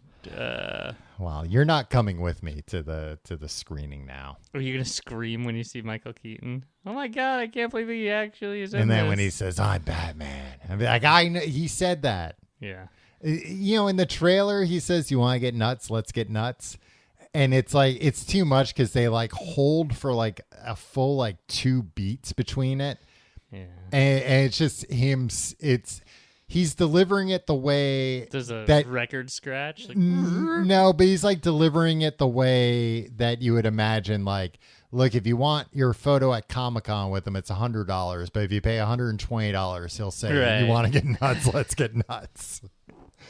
well, you're not coming with me to the screening now. Are you gonna scream when you see Michael Keaton? Oh my God, I can't believe he actually is in And then this. when he says, "I'm Batman," I mean, like I know he said that. Yeah. You know, in the trailer, he says, "You want to get nuts? Let's get nuts." And it's like, it's too much because they like hold for like a full like 2 beats between it. Yeah. And it's just him. He's delivering it the way There's a that record scratch. Like, no, but he's like delivering it the way that you would imagine. Like, look, if you want your photo at Comic-Con with him, it's $100. But if you pay $120, he'll say, Right. "You want to get nuts? Let's get nuts."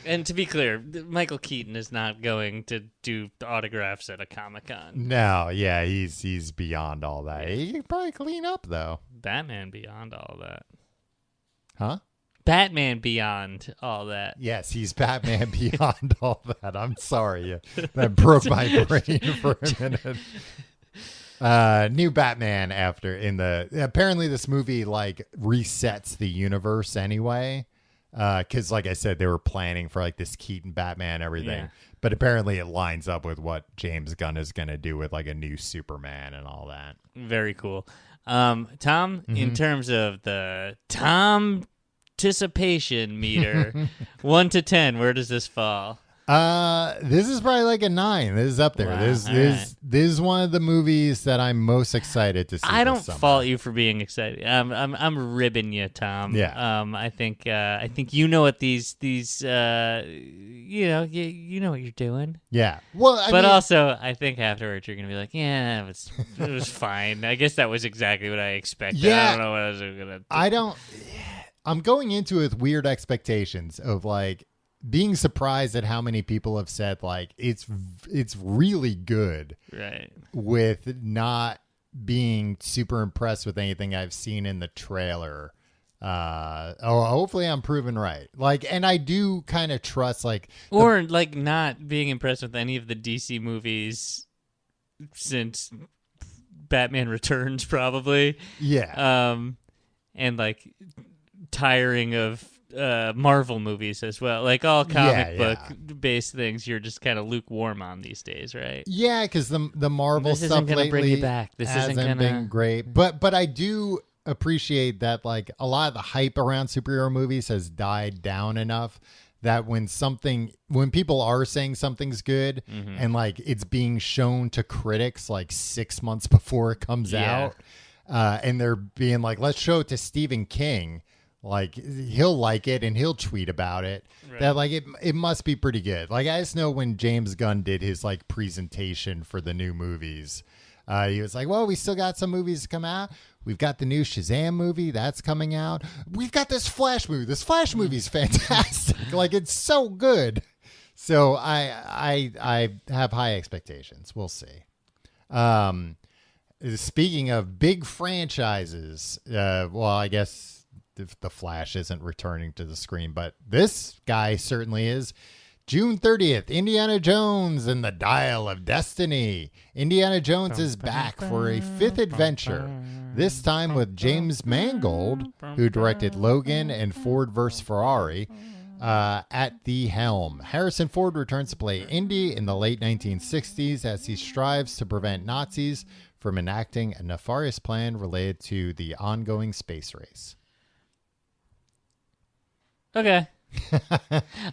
And to be clear, Michael Keaton is not going to do autographs at a Comic-Con. No, yeah, he's beyond all that. He can probably clean up though. Batman beyond all that. Huh? Batman beyond all that. Yes, he's Batman beyond all that. I'm sorry. That broke my brain for a minute. New Batman apparently this movie like resets the universe anyway. Because like I said, they were planning for like this Keaton Batman and everything. Yeah. But apparently it lines up with what James Gunn is going to do with like a new Superman and all that. Very cool. Tom, in terms of the Tom anticipation meter, 1 to 10, where does this fall? This is probably like a 9. This is up there. Wow, This is one of the movies that I'm most excited to see. I don't this summer. fault you for being excited. I'm ribbing you, Tom. Yeah. I think you know what these you know what you're doing. Yeah. Well, I But mean, also, I think afterwards you're gonna be like, yeah, it was fine. I guess that was exactly what I expected. Yeah. I don't know what I was gonna. I'm going into it with weird expectations of like being surprised at how many people have said like it's really good, Right. with not being super impressed with anything I've seen in the trailer. Hopefully I'm proven right. Like, and I do kind of trust like Or like not being impressed with any of the DC movies since Batman Returns, probably. yeah. And like tiring of Marvel movies as well. Like all comic book based things, you're just kind of lukewarm on these days, right? Yeah, because the Marvel This stuff isn't gonna lately bring you back. This hasn't isn't gonna been great. But I do appreciate that like a lot of the hype around superhero movies has died down enough that when people are saying something's good and like it's being shown to critics like 6 months before it comes out, and they're being like, let's show it to Stephen King. Like he'll like it and he'll tweet about it. Right. That like it must be pretty good. Like I just know when James Gunn did his like presentation for the new movies, he was like, well, we still got some movies to come out. We've got the new Shazam movie that's coming out. We've got this Flash movie. This Flash movie is fantastic. Like it's so good. So I have high expectations. We'll see. Speaking of big franchises, well, I guess the Flash isn't returning to the screen, but this guy certainly is. June 30th, Indiana Jones and the Dial of Destiny. Indiana Jones is back for a 5th adventure, this time with James Mangold, who directed Logan and Ford vs. Ferrari, at the helm. Harrison Ford returns to play Indy in the late 1960s as he strives to prevent Nazis from enacting a nefarious plan related to the ongoing space race. Okay.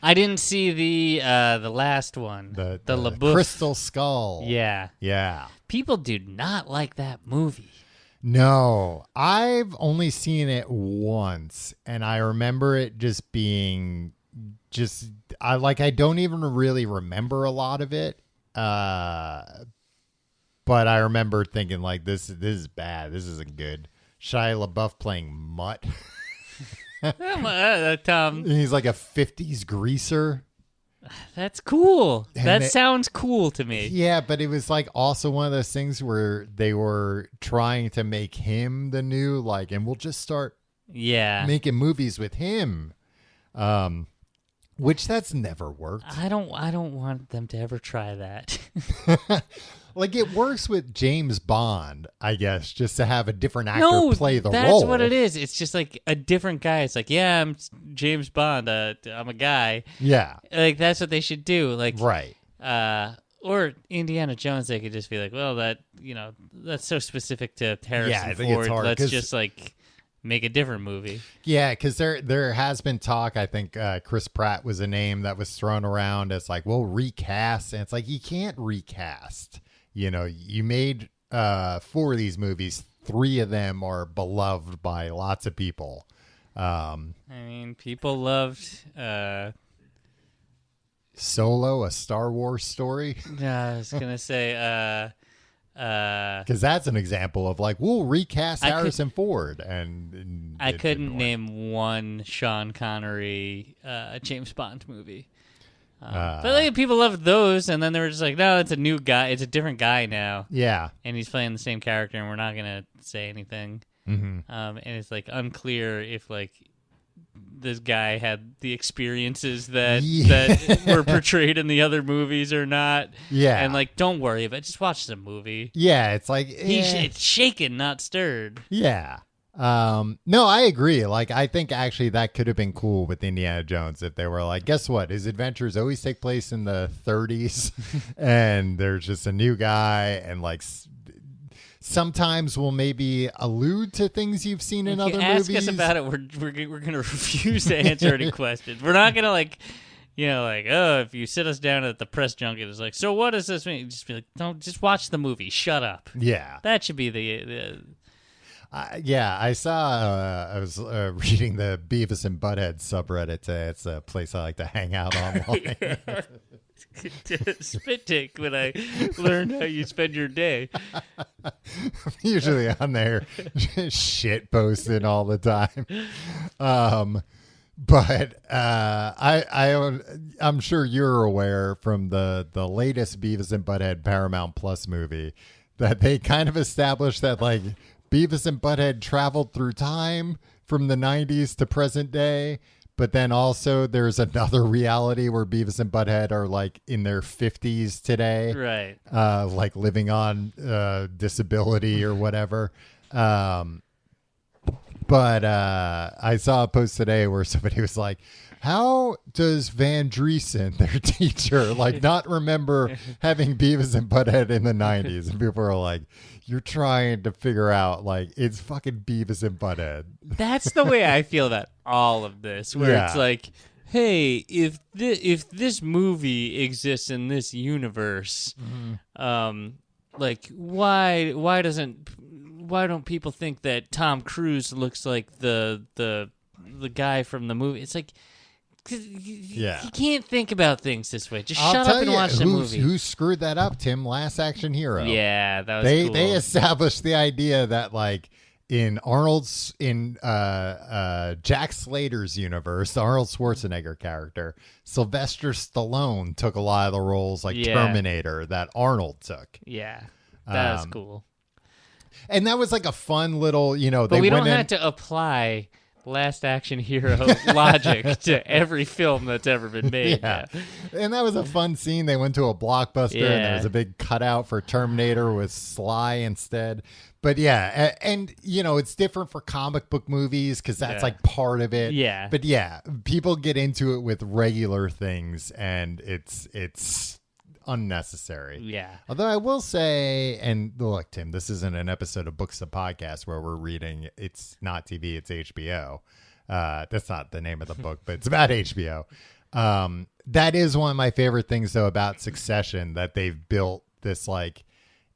I didn't see the last one. The LaBeouf. Crystal Skull. Yeah. Yeah. People do not like that movie. No, I've only seen it once, and I remember it just being I don't even really remember a lot of it. But I remember thinking like this is bad. This isn't good. Shia LaBeouf playing Mutt. Tom. He's like a 50s greaser. That's cool. And sounds cool to me. Yeah, but it was like also one of those things where they were trying to make him the new, like, and we'll just start making movies with him. Which that's never worked. I don't want them to ever try that. Like, it works with James Bond, I guess, just to have a different actor play the role. That's what it is. It's just like a different guy. It's like, yeah, I'm James Bond. I'm a guy. Yeah. Like, that's what they should do. Like, right. Or Indiana Jones, they could just be like, well, that's so specific to Harrison I think Ford. it's hard. Let's just like make a different movie. Yeah, because there has been talk. I think Chris Pratt was a name that was thrown around as like, well, recast. And it's like, you can't recast. You know, you made 4 of these movies. 3 of them are beloved by lots of people. I mean, people loved Solo, a Star Wars story. Yeah, I was gonna say because that's an example of like, we'll recast Harrison Ford, and I couldn't name one Sean Connery James Bond movie. But like, people loved those, and then they were just like, no, it's a new guy. It's a different guy now. Yeah. And he's playing the same character, and we're not going to say anything. Mm-hmm. And it's like unclear if like this guy had the experiences that were portrayed in the other movies or not. Yeah. And like, don't worry about it. Just watch the movie. Yeah. It's like, it's shaken, not stirred. Yeah. No, I agree. Like, I think actually that could have been cool with Indiana Jones if they were like, guess what? His adventures always take place in the 30s and there's just a new guy, and like sometimes we'll maybe allude to things you've seen in other movies. Ask us about it. We're going to refuse to answer any questions. We're not going to like, oh, if you sit us down at the press junket, it's like, so what does this mean? Just be like, don't, just watch the movie. Shut up. Yeah. That should be the I saw. I was reading the Beavis and Butthead subreddit today. It's a place I like to hang out online. Did a spit take when I learned how you spend your day. I'm usually on there, shit posting all the time. But I'm sure you're aware from the latest Beavis and Butthead Paramount Plus movie that they kind of established that like Beavis and Butthead traveled through time from the 90s to present day, but then also there's another reality where Beavis and Butthead are like in their 50s today. Right. Like living on disability or whatever. But I saw a post today where somebody was like, how does Van Driesen, their teacher, like not remember having Beavis and Butthead in the 90s? And people are like, you're trying to figure out, like, it's fucking Beavis and Butthead. That's the way I feel about all of this, where it's like, hey, if this movie exists in this universe, like, why don't people think that Tom Cruise looks like the guy from the movie? It's like, you can't think about things this way. Just shut up and watch the movie. Who screwed that up, Tim? Last Action Hero. Yeah, that was cool. They established the idea that like in Jack Slater's universe, the Arnold Schwarzenegger character, Sylvester Stallone took a lot of the roles like Terminator that Arnold took. Yeah, that was cool. And that was like a fun little, but we don't have to apply last action hero logic to every film that's ever been made. Yeah. And that was a fun scene. They went to a Blockbuster and there was a big cutout for Terminator with Sly instead. But yeah, and it's different for comic book movies because that's like part of it. Yeah. But yeah, people get into it with regular things and it's unnecessary. Yeah. Although I will say, and look, Tim, this isn't an episode of Books the Podcast where we're reading. It's not TV, it's HBO. That's not the name of the book, but it's about HBO. That is one of my favorite things, though, about Succession, that they've built this like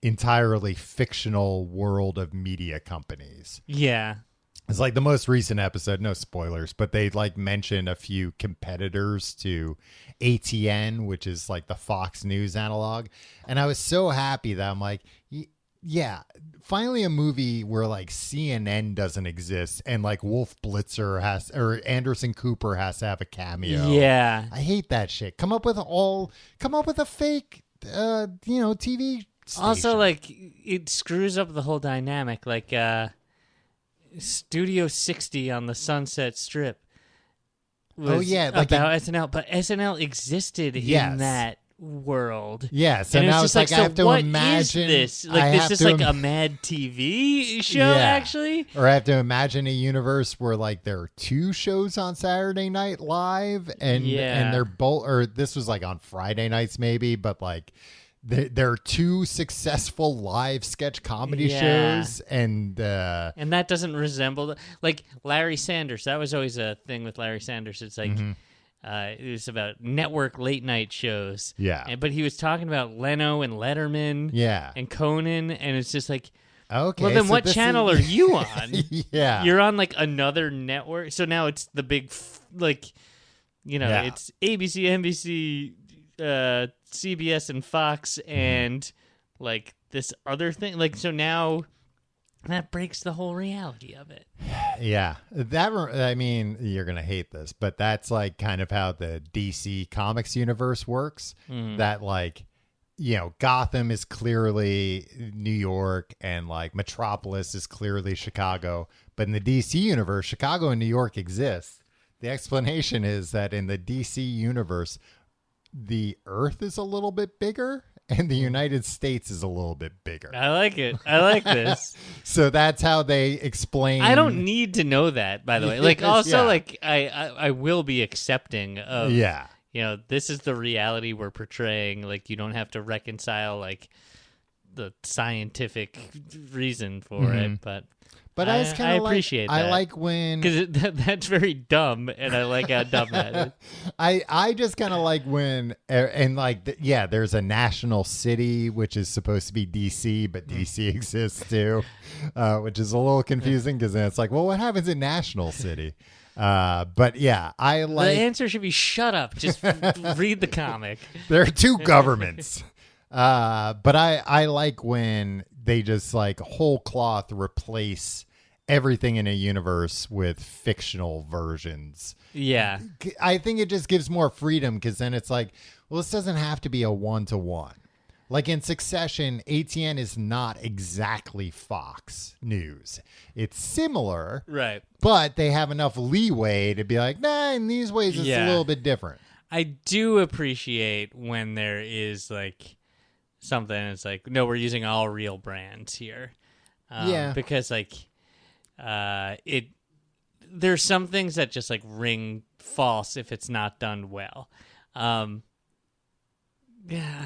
entirely fictional world of media companies. Yeah. It's like the most recent episode, no spoilers, but they like mentioned a few competitors to ATN, which is like the Fox News analog. And I was so happy that I'm like, yeah, finally a movie where like CNN doesn't exist and like Wolf Blitzer or Anderson Cooper has to have a cameo. Yeah. I hate that shit. Come up with a fake, TV station. Also, like, it screws up the whole dynamic. Like, Studio 60 on the Sunset Strip was about SNL, but SNL existed in that world. Yeah, so and now it's like so I have to what imagine is this? Like, this is like a Mad TV show, actually? Or I have to imagine a universe where like there are two shows on Saturday Night Live and they're both, or this was like on Friday nights maybe, but like there are two successful live sketch comedy shows and that doesn't resemble like Larry Sanders. That was always a thing with Larry Sanders. It's like it was about network late night shows. Yeah. But he was talking about Leno and Letterman and Conan, and it's just like, okay, well, then what channel are you on? Yeah. You're on like another network. So now it's the big it's ABC, NBC, CBS and Fox and like this other thing. Like, so now that breaks the whole reality of it. Yeah. I mean, you're going to hate this, but that's like kind of how the DC Comics universe works. That like, Gotham is clearly New York and like Metropolis is clearly Chicago. But in the DC universe, Chicago and New York exist. The explanation is that in the DC universe, the Earth is a little bit bigger and the United States is a little bit bigger. I like it. I like this. So that's how they explain. I don't need to know that, by the way. Like, also, like, I will be accepting of, this is the reality we're portraying. Like, you don't have to reconcile, like, the scientific reason for it, But I appreciate that. I like when... Because that's very dumb, and I like how dumb that is. I just kind of like when... And like, there's a national city, which is supposed to be D.C., but D.C. exists too, which is a little confusing because then it's like, well, what happens in National City? But yeah, I like... The answer should be shut up. Just read the comic. There are two governments. But I like when they just like whole cloth replace everything in a universe with fictional versions. Yeah. I think it just gives more freedom because then it's like, well, this doesn't have to be a one-to-one. Like in Succession, ATN is not exactly Fox News. It's similar. Right. But they have enough leeway to be like, nah, in these ways it's a little bit different. I do appreciate when there is like something that's like, no, we're using all real brands here. Because like there's some things that just like ring false if it's not done well. I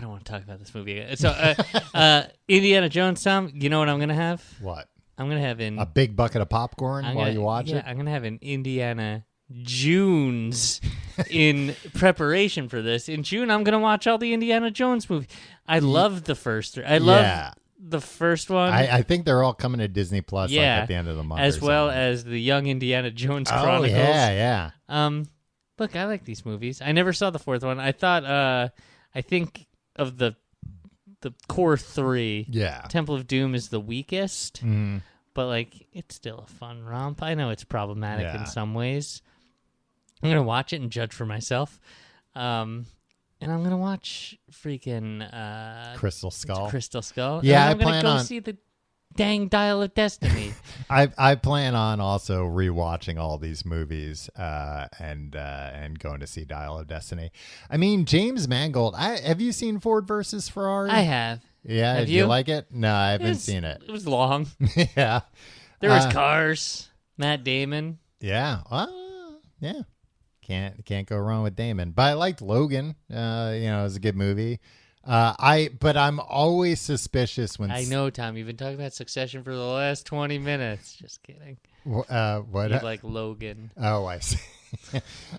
don't want to talk about this movie again. So Indiana Jones, Tom, you know what I'm gonna have? What? I'm gonna have a big bucket of popcorn while you watch it. I'm gonna have an Indiana Junes in preparation for this. In June, I'm gonna watch all the Indiana Jones movies. I love the first three. I love the first one. I think they're all coming to Disney Plus like at the end of the month, as well as the Young Indiana Jones Chronicles. Oh yeah. Look, I like these movies. I never saw the fourth one. I thought I think of the core three. Yeah, Temple of Doom is the weakest, but like it's still a fun romp. I know it's problematic in some ways. I'm gonna watch it and judge for myself, and I'm gonna watch freaking Crystal Skull. Crystal Skull. Yeah, I'm I plan gonna on see the dang Dial of Destiny. I plan on also rewatching all these movies and going to see Dial of Destiny. I mean, James Mangold. Have you seen Ford versus Ferrari? I have. Yeah, have do you like it? No, I haven't seen it. It was long. Yeah, there was cars. Matt Damon. Yeah. Yeah. Can't go wrong with Damon. But I liked Logan. It was a good movie. But I'm always suspicious when I know, Tom. You've been talking about Succession for the last 20 minutes. Just kidding. What? You like Logan. Oh, I see.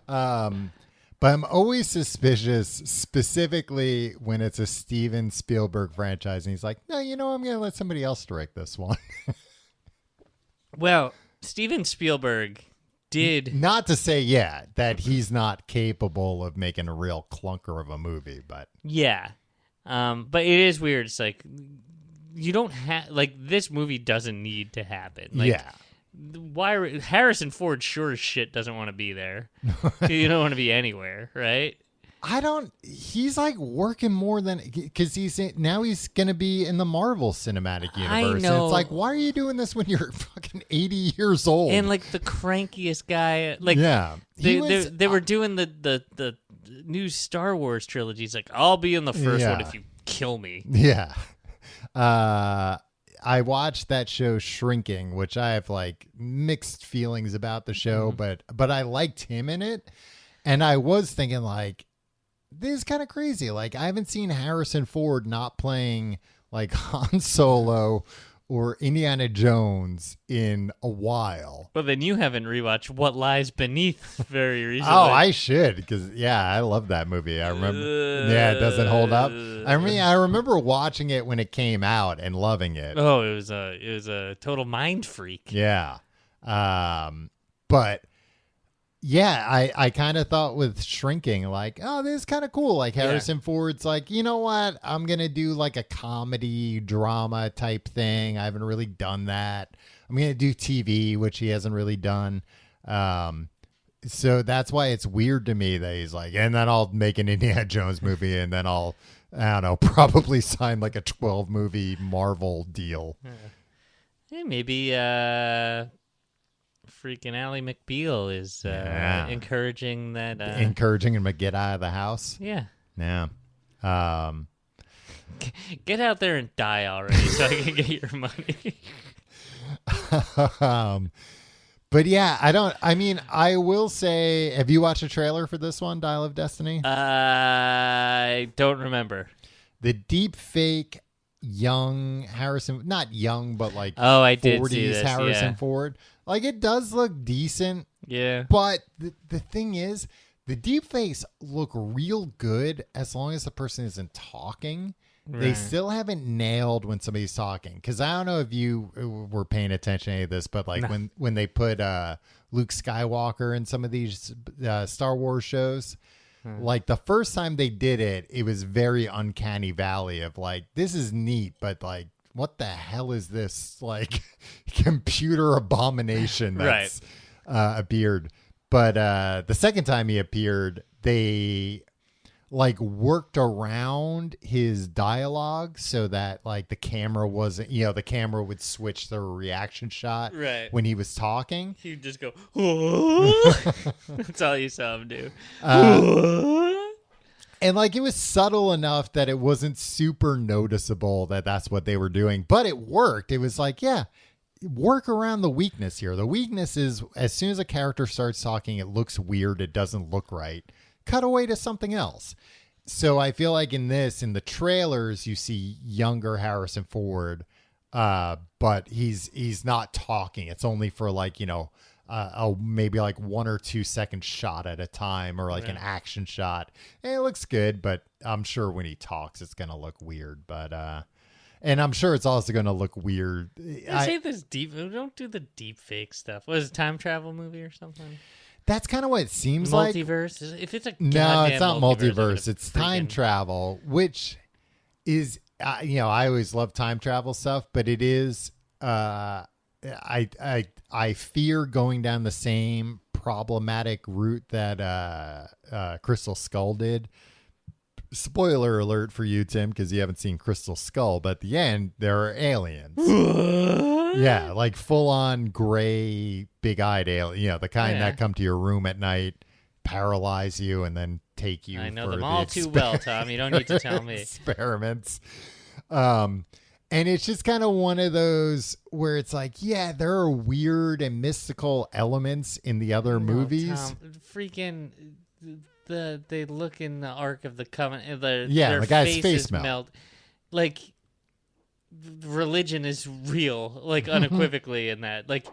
But I'm always suspicious, specifically when it's a Steven Spielberg franchise, and he's like, "No, I'm going to let somebody else direct this one." Well, Steven Spielberg did not to say that he's not capable of making a real clunker of a movie, but but it is weird. It's like you don't have this movie doesn't need to happen. Why Harrison Ford sure as shit doesn't want to be there. You don't want to be anywhere, right? He's like working more than because he's going to be in the Marvel Cinematic Universe. I know. And it's like, why are you doing this when you're fucking 80 years old? And the crankiest guy, they were doing the new Star Wars trilogy. He's like, I'll be in the first one if you kill me. Yeah. I watched that show Shrinking, which I have mixed feelings about the show, but I liked him in it. And I was thinking this is kind of crazy. I haven't seen Harrison Ford not playing Han Solo or Indiana Jones in a while. But then you haven't rewatched What Lies Beneath very recently. Oh, I should, because I love that movie. I remember. It doesn't hold up. I mean, I remember watching it when it came out and loving it. Oh, it was a total mind freak. Yeah, but. Yeah, I kind of thought with Shrinking, this is kind of cool. Harrison Ford's you know what? I'm going to do a comedy drama type thing. I haven't really done that. I'm going to do TV, which he hasn't really done. So that's why it's weird to me that he's and then I'll make an Indiana Jones movie and then I don't know, probably sign a 12 movie Marvel deal. Yeah, maybe, freaking Ally McBeal is encouraging that. Encouraging him to get out of the house. Yeah. Yeah. Get out there and die already so I can get your money. But yeah, I will say, have you watched a trailer for this one, Dial of Destiny? I don't remember. The deep fake young Harrison, not young, but I did 40s see this, Harrison Ford. It does look decent. Yeah. But the thing is, the deep fakes look real good as long as the person isn't talking. Right. They still haven't nailed when somebody's talking. Because I don't know if you were paying attention to any of this, but when they put Luke Skywalker in some of these Star Wars shows, the first time they did it, it was very uncanny valley of this is neat, but what the hell is this computer abomination that's appeared? But the second time he appeared, they worked around his dialogue so that the camera wasn't, the camera would switch the reaction shot when he was talking. He'd just go, that's all you saw him do. And it was subtle enough that it wasn't super noticeable that that's what they were doing, but it worked. It was work around the weakness here. The weakness is as soon as a character starts talking, it looks weird. It doesn't look right. Cut away to something else. So I feel in the trailers, you see younger Harrison Ford, but he's not talking. It's only for maybe 1 or 2 second shot at a time or an action shot. And it looks good, but I'm sure when he talks, it's going to look weird. But, and I'm sure it's also going to look weird. Say this don't do the deep fake stuff. What is it, time travel movie or something? That's kind of what it seems multiverse? If it's a no, it's not multiverse. It's time freaking travel, which is, I always love time travel stuff, but it is, I fear going down the same problematic route that Crystal Skull did. spoiler alert for you, Tim, because you haven't seen Crystal Skull, but at the end, there are aliens. Yeah, like full-on gray, big-eyed alien. The kind that come to your room at night, paralyze you, and then take you. I know them all too well, Tom. You don't need to tell me. Experiments. And it's just kind of one of those where it's like, yeah, there are weird and mystical elements in the other movies. Tom, freaking, they look in the Ark of the Covenant. The guy's face melt. Like, religion is real, like unequivocally in that. Like,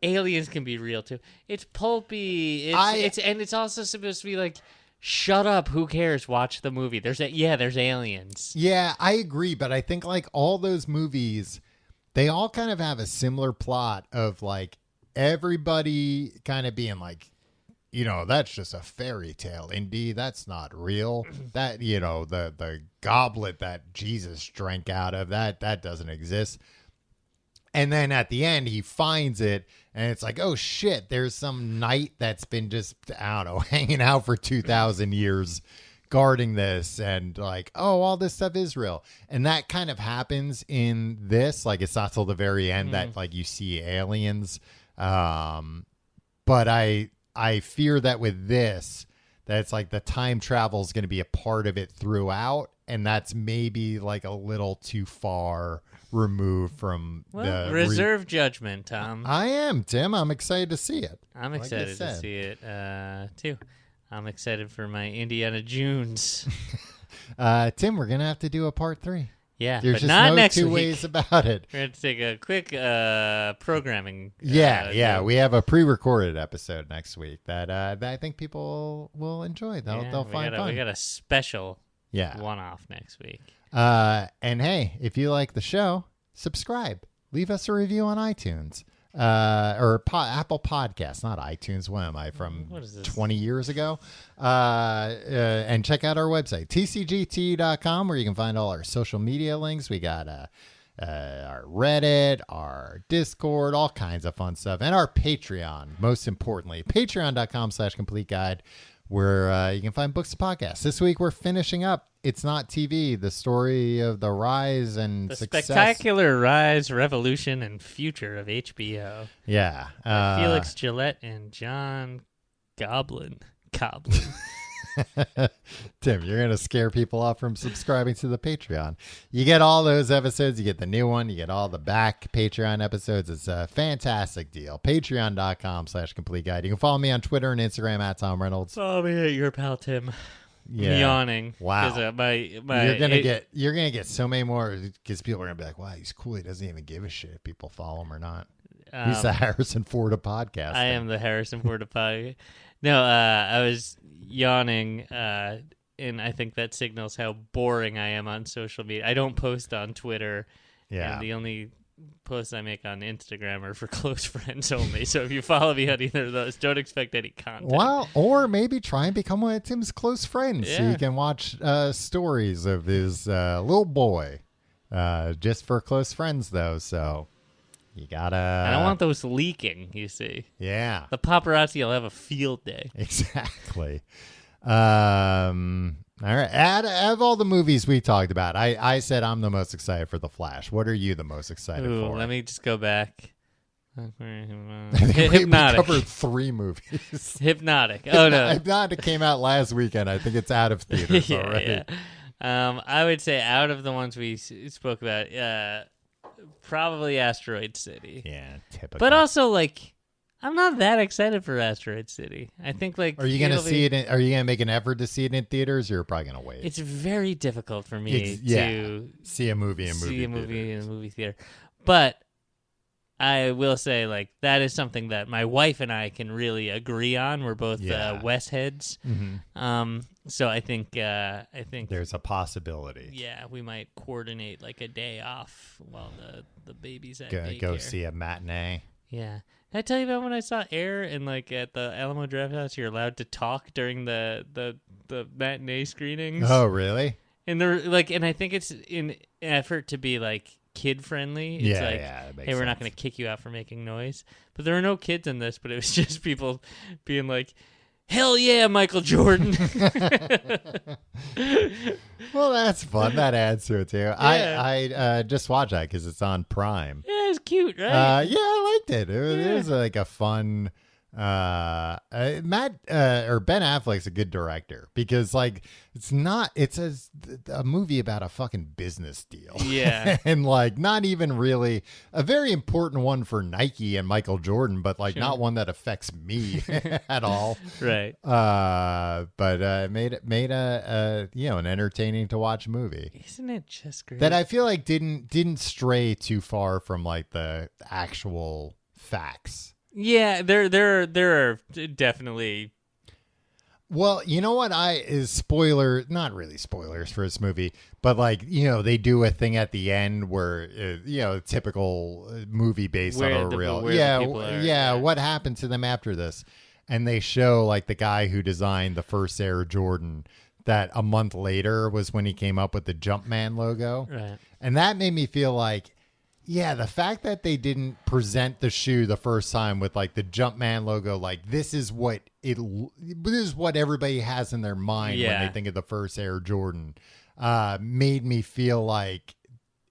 aliens can be real too. It's pulpy. It's also supposed to be like, shut up, who cares? Watch the movie. There's aliens. Yeah, I agree, but I think like all those movies, they all kind of have a similar plot of like everybody kind of being like, that's just a fairy tale. Indeed, that's not real. That, the goblet that Jesus drank out of, that doesn't exist. And then at the end, he finds it, and it's like, oh, shit, there's some knight that's been just, I don't know, hanging out for 2,000 years guarding this, and like, oh, all this stuff is real. And that kind of happens in this. Like, it's not till the very end that, like, you see aliens. But I fear that with this, that it's like the time travel is going to be a part of it throughout, and that's maybe like a little too far removed from the reserve judgment, Tom. I am, Tim. I'm excited to see it. I'm excited to see it too. I'm excited for my Indiana Jones. Tim, we're gonna have to do a part 3. Yeah, there's but just not no next two week. ways about it. We're going to take a quick programming. We have a pre-recorded episode next week that I think people will enjoy. They'll find fun. We got a special one-off next week. And hey, if you like the show, subscribe. Leave us a review on iTunes. Or Apple Podcasts, not iTunes. What am I, from 20 years ago? And check out our website, tcgt.com, where you can find all our social media links. We got our Reddit, our Discord, all kinds of fun stuff, and our Patreon, most importantly, patreon.com/complete guide, where you can find books and podcasts. This week we're finishing up It's Not TV, the story of the rise and the success. Spectacular rise, revolution, and future of HBO. Yeah. Felix Gillette and John Goblin. Tim, you're going to scare people off from subscribing to the Patreon. You get all those episodes. You get the new one. You get all the back Patreon episodes. It's a fantastic deal. Patreon.com/complete guide. You can follow me on Twitter and Instagram at Tom Reynolds. Follow me at your pal Tim. Yeah. Yawning. Wow. You're gonna get so many more, because people are gonna be like, wow, he's cool. He doesn't even give a shit if people follow him or not. He's the Harrison Ford of podcast. I am the Harrison Ford of podcast. No, I was yawning, and I think that signals how boring I am on social media. I don't post on Twitter. Yeah. And the only posts I make on Instagram are for close friends only. So if you follow me on either of those, don't expect any content. Well, or maybe try and become one of Tim's close friends so you can watch stories of his little boy. Just for close friends, though, so you gotta... I don't want those leaking, you see. Yeah. The paparazzi will have a field day. Exactly. All right. Out of all the movies we talked about, I said I'm the most excited for The Flash. What are you the most excited for? Let me just go back. We covered 3 movies. Hypnotic. Oh, no. Hypnotic came out last weekend. I think it's out of theaters already. Yeah. I would say out of the ones we spoke about, probably Asteroid City. Yeah, typical. But also, like, I'm not that excited for Asteroid City. I think, like, are you gonna see it? Are you gonna make an effort to see it in theaters, or you're probably gonna wait? It's very difficult for me to see a movie in a movie theater. But I will say, like, that is something that my wife and I can really agree on. We're both Wes heads. Mm-hmm. So I think there's a possibility. Yeah, we might coordinate like a day off while the baby's at daycare. Go see a matinee. Yeah. Did I tell you about when I saw Air and like at the Alamo Drafthouse, you're allowed to talk during the matinee screenings? Oh, really? And they're like, and I think it's in effort to be like kid friendly. It's like, hey, we're not going to kick you out for making noise. But there were no kids in this, but it was just people being like, hell yeah, Michael Jordan. Well, that's fun. That adds to it too. Yeah. I just watched that because it's on Prime. Yeah, it's cute, right? Yeah, I liked it. It was like a fun. Ben Affleck's a good director because like it's a movie about a fucking business deal. Yeah. And like not even really a very important one for Nike and Michael Jordan, but like not one that affects me at all. Right. But made a an entertaining to watch movie. Isn't it just great? That I feel like didn't stray too far from like the actual facts. Yeah, there are definitely. Well, you know what? Not really spoilers for this movie, but like, they do a thing at the end where, typical movie based on a real. Yeah. What happened to them after this? And they show like the guy who designed the first Air Jordan that a month later was when he came up with the Jumpman logo. Right. And that made me feel like, yeah, the fact that they didn't present the shoe the first time with like the Jumpman logo, like this is what everybody has in their mind when they think of the first Air Jordan, made me feel like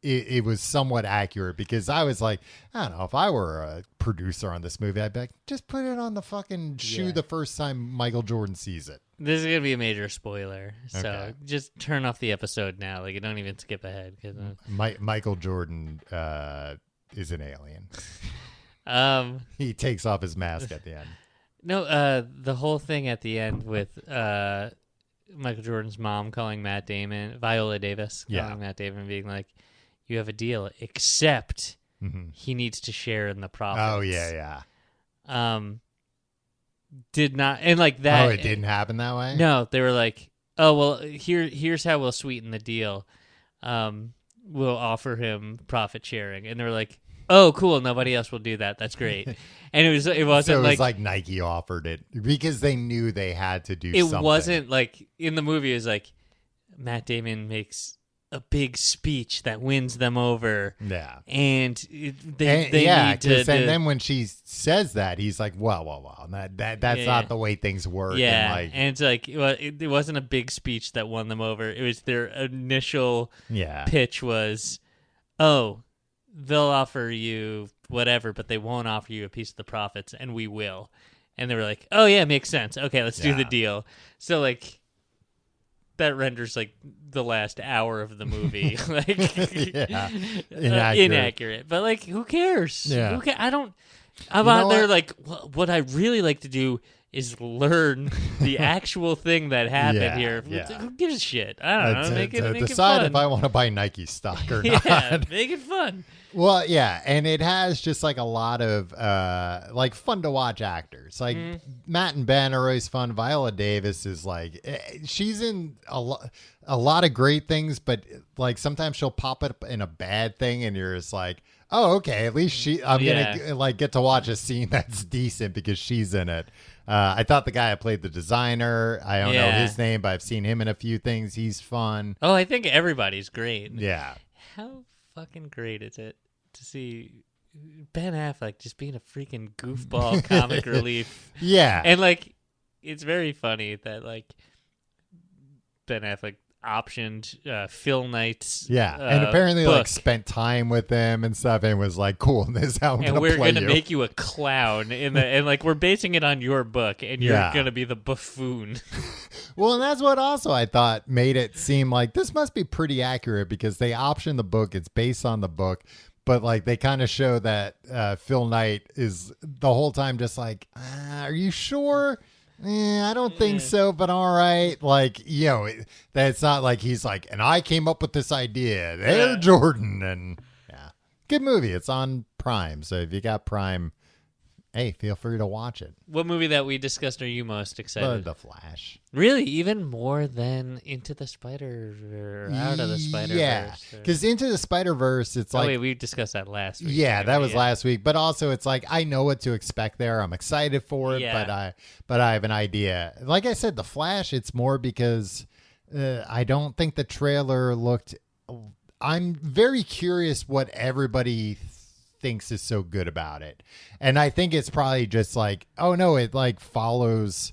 it was somewhat accurate because I was like, I don't know, if I were a producer on this movie, I'd be like, just put it on the fucking shoe the first time Michael Jordan sees it. This is going to be a major spoiler, so Okay. just turn off the episode now. Like, you don't even skip ahead. Cause, Michael Jordan is an alien. He takes off his mask at the end. No, the whole thing at the end with Michael Jordan's mom calling Matt Damon, Viola Davis, calling Matt Damon, being like, you have a deal, except he needs to share in the profits. Oh, yeah. Did not, and like that. Oh, it didn't happen that way? No, they were like, oh, well, here's how we'll sweeten the deal. We'll offer him profit sharing. And they were like, oh, cool, nobody else will do that. That's great. And it wasn't so it was like Nike offered it because they knew they had to do something. It wasn't like, in the movie, it was like, Matt Damon makes a big speech that wins them over. Yeah. And they need to. And then when she says that, he's like, well, that's not the way things work. Yeah. And it's like, well, it wasn't a big speech that won them over. It was their initial pitch was, oh, they'll offer you whatever, but they won't offer you a piece of the profits, and we will. And they were like, oh, yeah, makes sense. Okay, let's do the deal. So, like, that renders like the last hour of the movie like inaccurate. But like, who cares? Yeah. I'm out there like, what I really like to do is learn the actual thing that happened here. Yeah. Who gives a shit? I don't know. Make it decide fun. if I want to buy Nike stock or not. Yeah, make it fun. Well, yeah, and it has just like a lot of like fun to watch actors. Like Matt and Ben are always fun. Viola Davis is like, she's in a lot of great things, but like sometimes she'll pop up in a bad thing, and you're just like, oh, okay, at least I'm gonna like get to watch a scene that's decent because she's in it. I thought the guy that played the designer, I don't know his name, but I've seen him in a few things. He's fun. Oh, I think everybody's great. Yeah. How fucking great is it to see Ben Affleck just being a freaking goofball comic relief? Yeah. And like, it's very funny that like Ben Affleck optioned Phil Knight's and apparently book. Like spent time with them and stuff and was like, cool, this is how I'm gonna play you. And we're gonna make you a clown and like we're basing it on your book and you're gonna be the buffoon. Well, and that's what also I thought made it seem like this must be pretty accurate because they optioned the book, it's based on the book, but like they kind of show that Phil Knight is the whole time just like, are you sure? I don't think so, but all right. Like, that's not like he's like, and I came up with this idea. Air Jordan. And good movie. It's on Prime. So if you got Prime, hey, feel free to watch it. What movie that we discussed are you most excited? The Flash. Really? Even more than Into the Spider or Out of the Spider-Verse? Yeah, because Into the Spider-Verse, it's like... wait, we discussed that last week. Yeah, that was last week. But also, it's like, I know what to expect there. I'm excited for it, but I have an idea. Like I said, The Flash, it's more because I don't think the trailer looked... I'm very curious what everybody thinks is so good about it. And I think it's probably just like, oh no, it like follows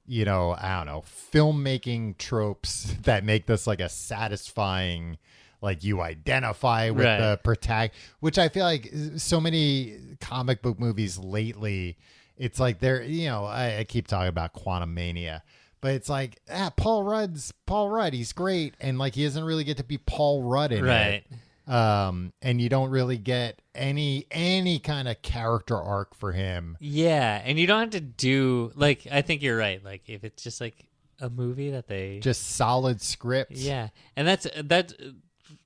I don't know, filmmaking tropes that make this like a satisfying, like you identify with the protagonist, which I feel like so many comic book movies lately, it's like they're, I keep talking about Quantum Mania, but it's like, Paul Rudd, he's great. And like, he doesn't really get to be Paul Rudd in it. And you don't really get any kind of character arc for him. Yeah. And you don't have to do, like, I think you're right. Like, if it's just like a movie that they just solid scripts. Yeah. And that's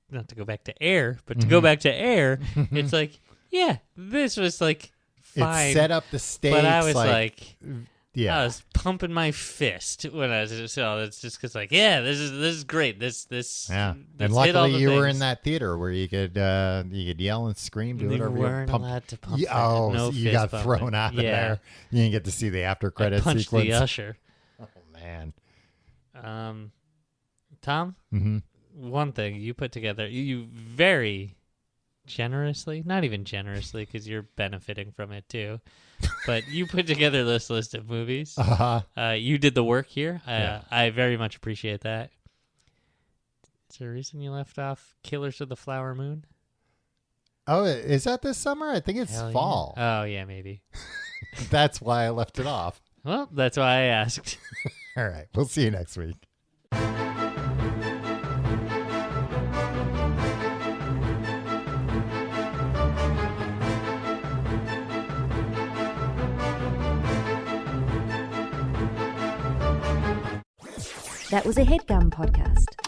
not to go back to Air, but to go back to Air, it's like, yeah, this was like fine. It set up the stakes. But I was like yeah, I was pumping my fist when I was so it's just because like, yeah, this is great. This yeah. And luckily you were in that theater where you could yell and scream, do whatever you weren't pump. allowed to pump. You got thrown out of there. You didn't get to see the after credit sequence. The usher. Oh man. Tom. Mm-hmm. One thing you put together, you very generously, not even generously because you're benefiting from it too, but you put together this list of movies. You did the work here. I very much appreciate that. Is there a reason you left off Killers of the Flower Moon? Oh, is that this summer? I think it's fall. Yeah. Oh, yeah, maybe. That's why I left it off. Well, that's why I asked. All right. We'll see you next week. That was a HeadGum podcast.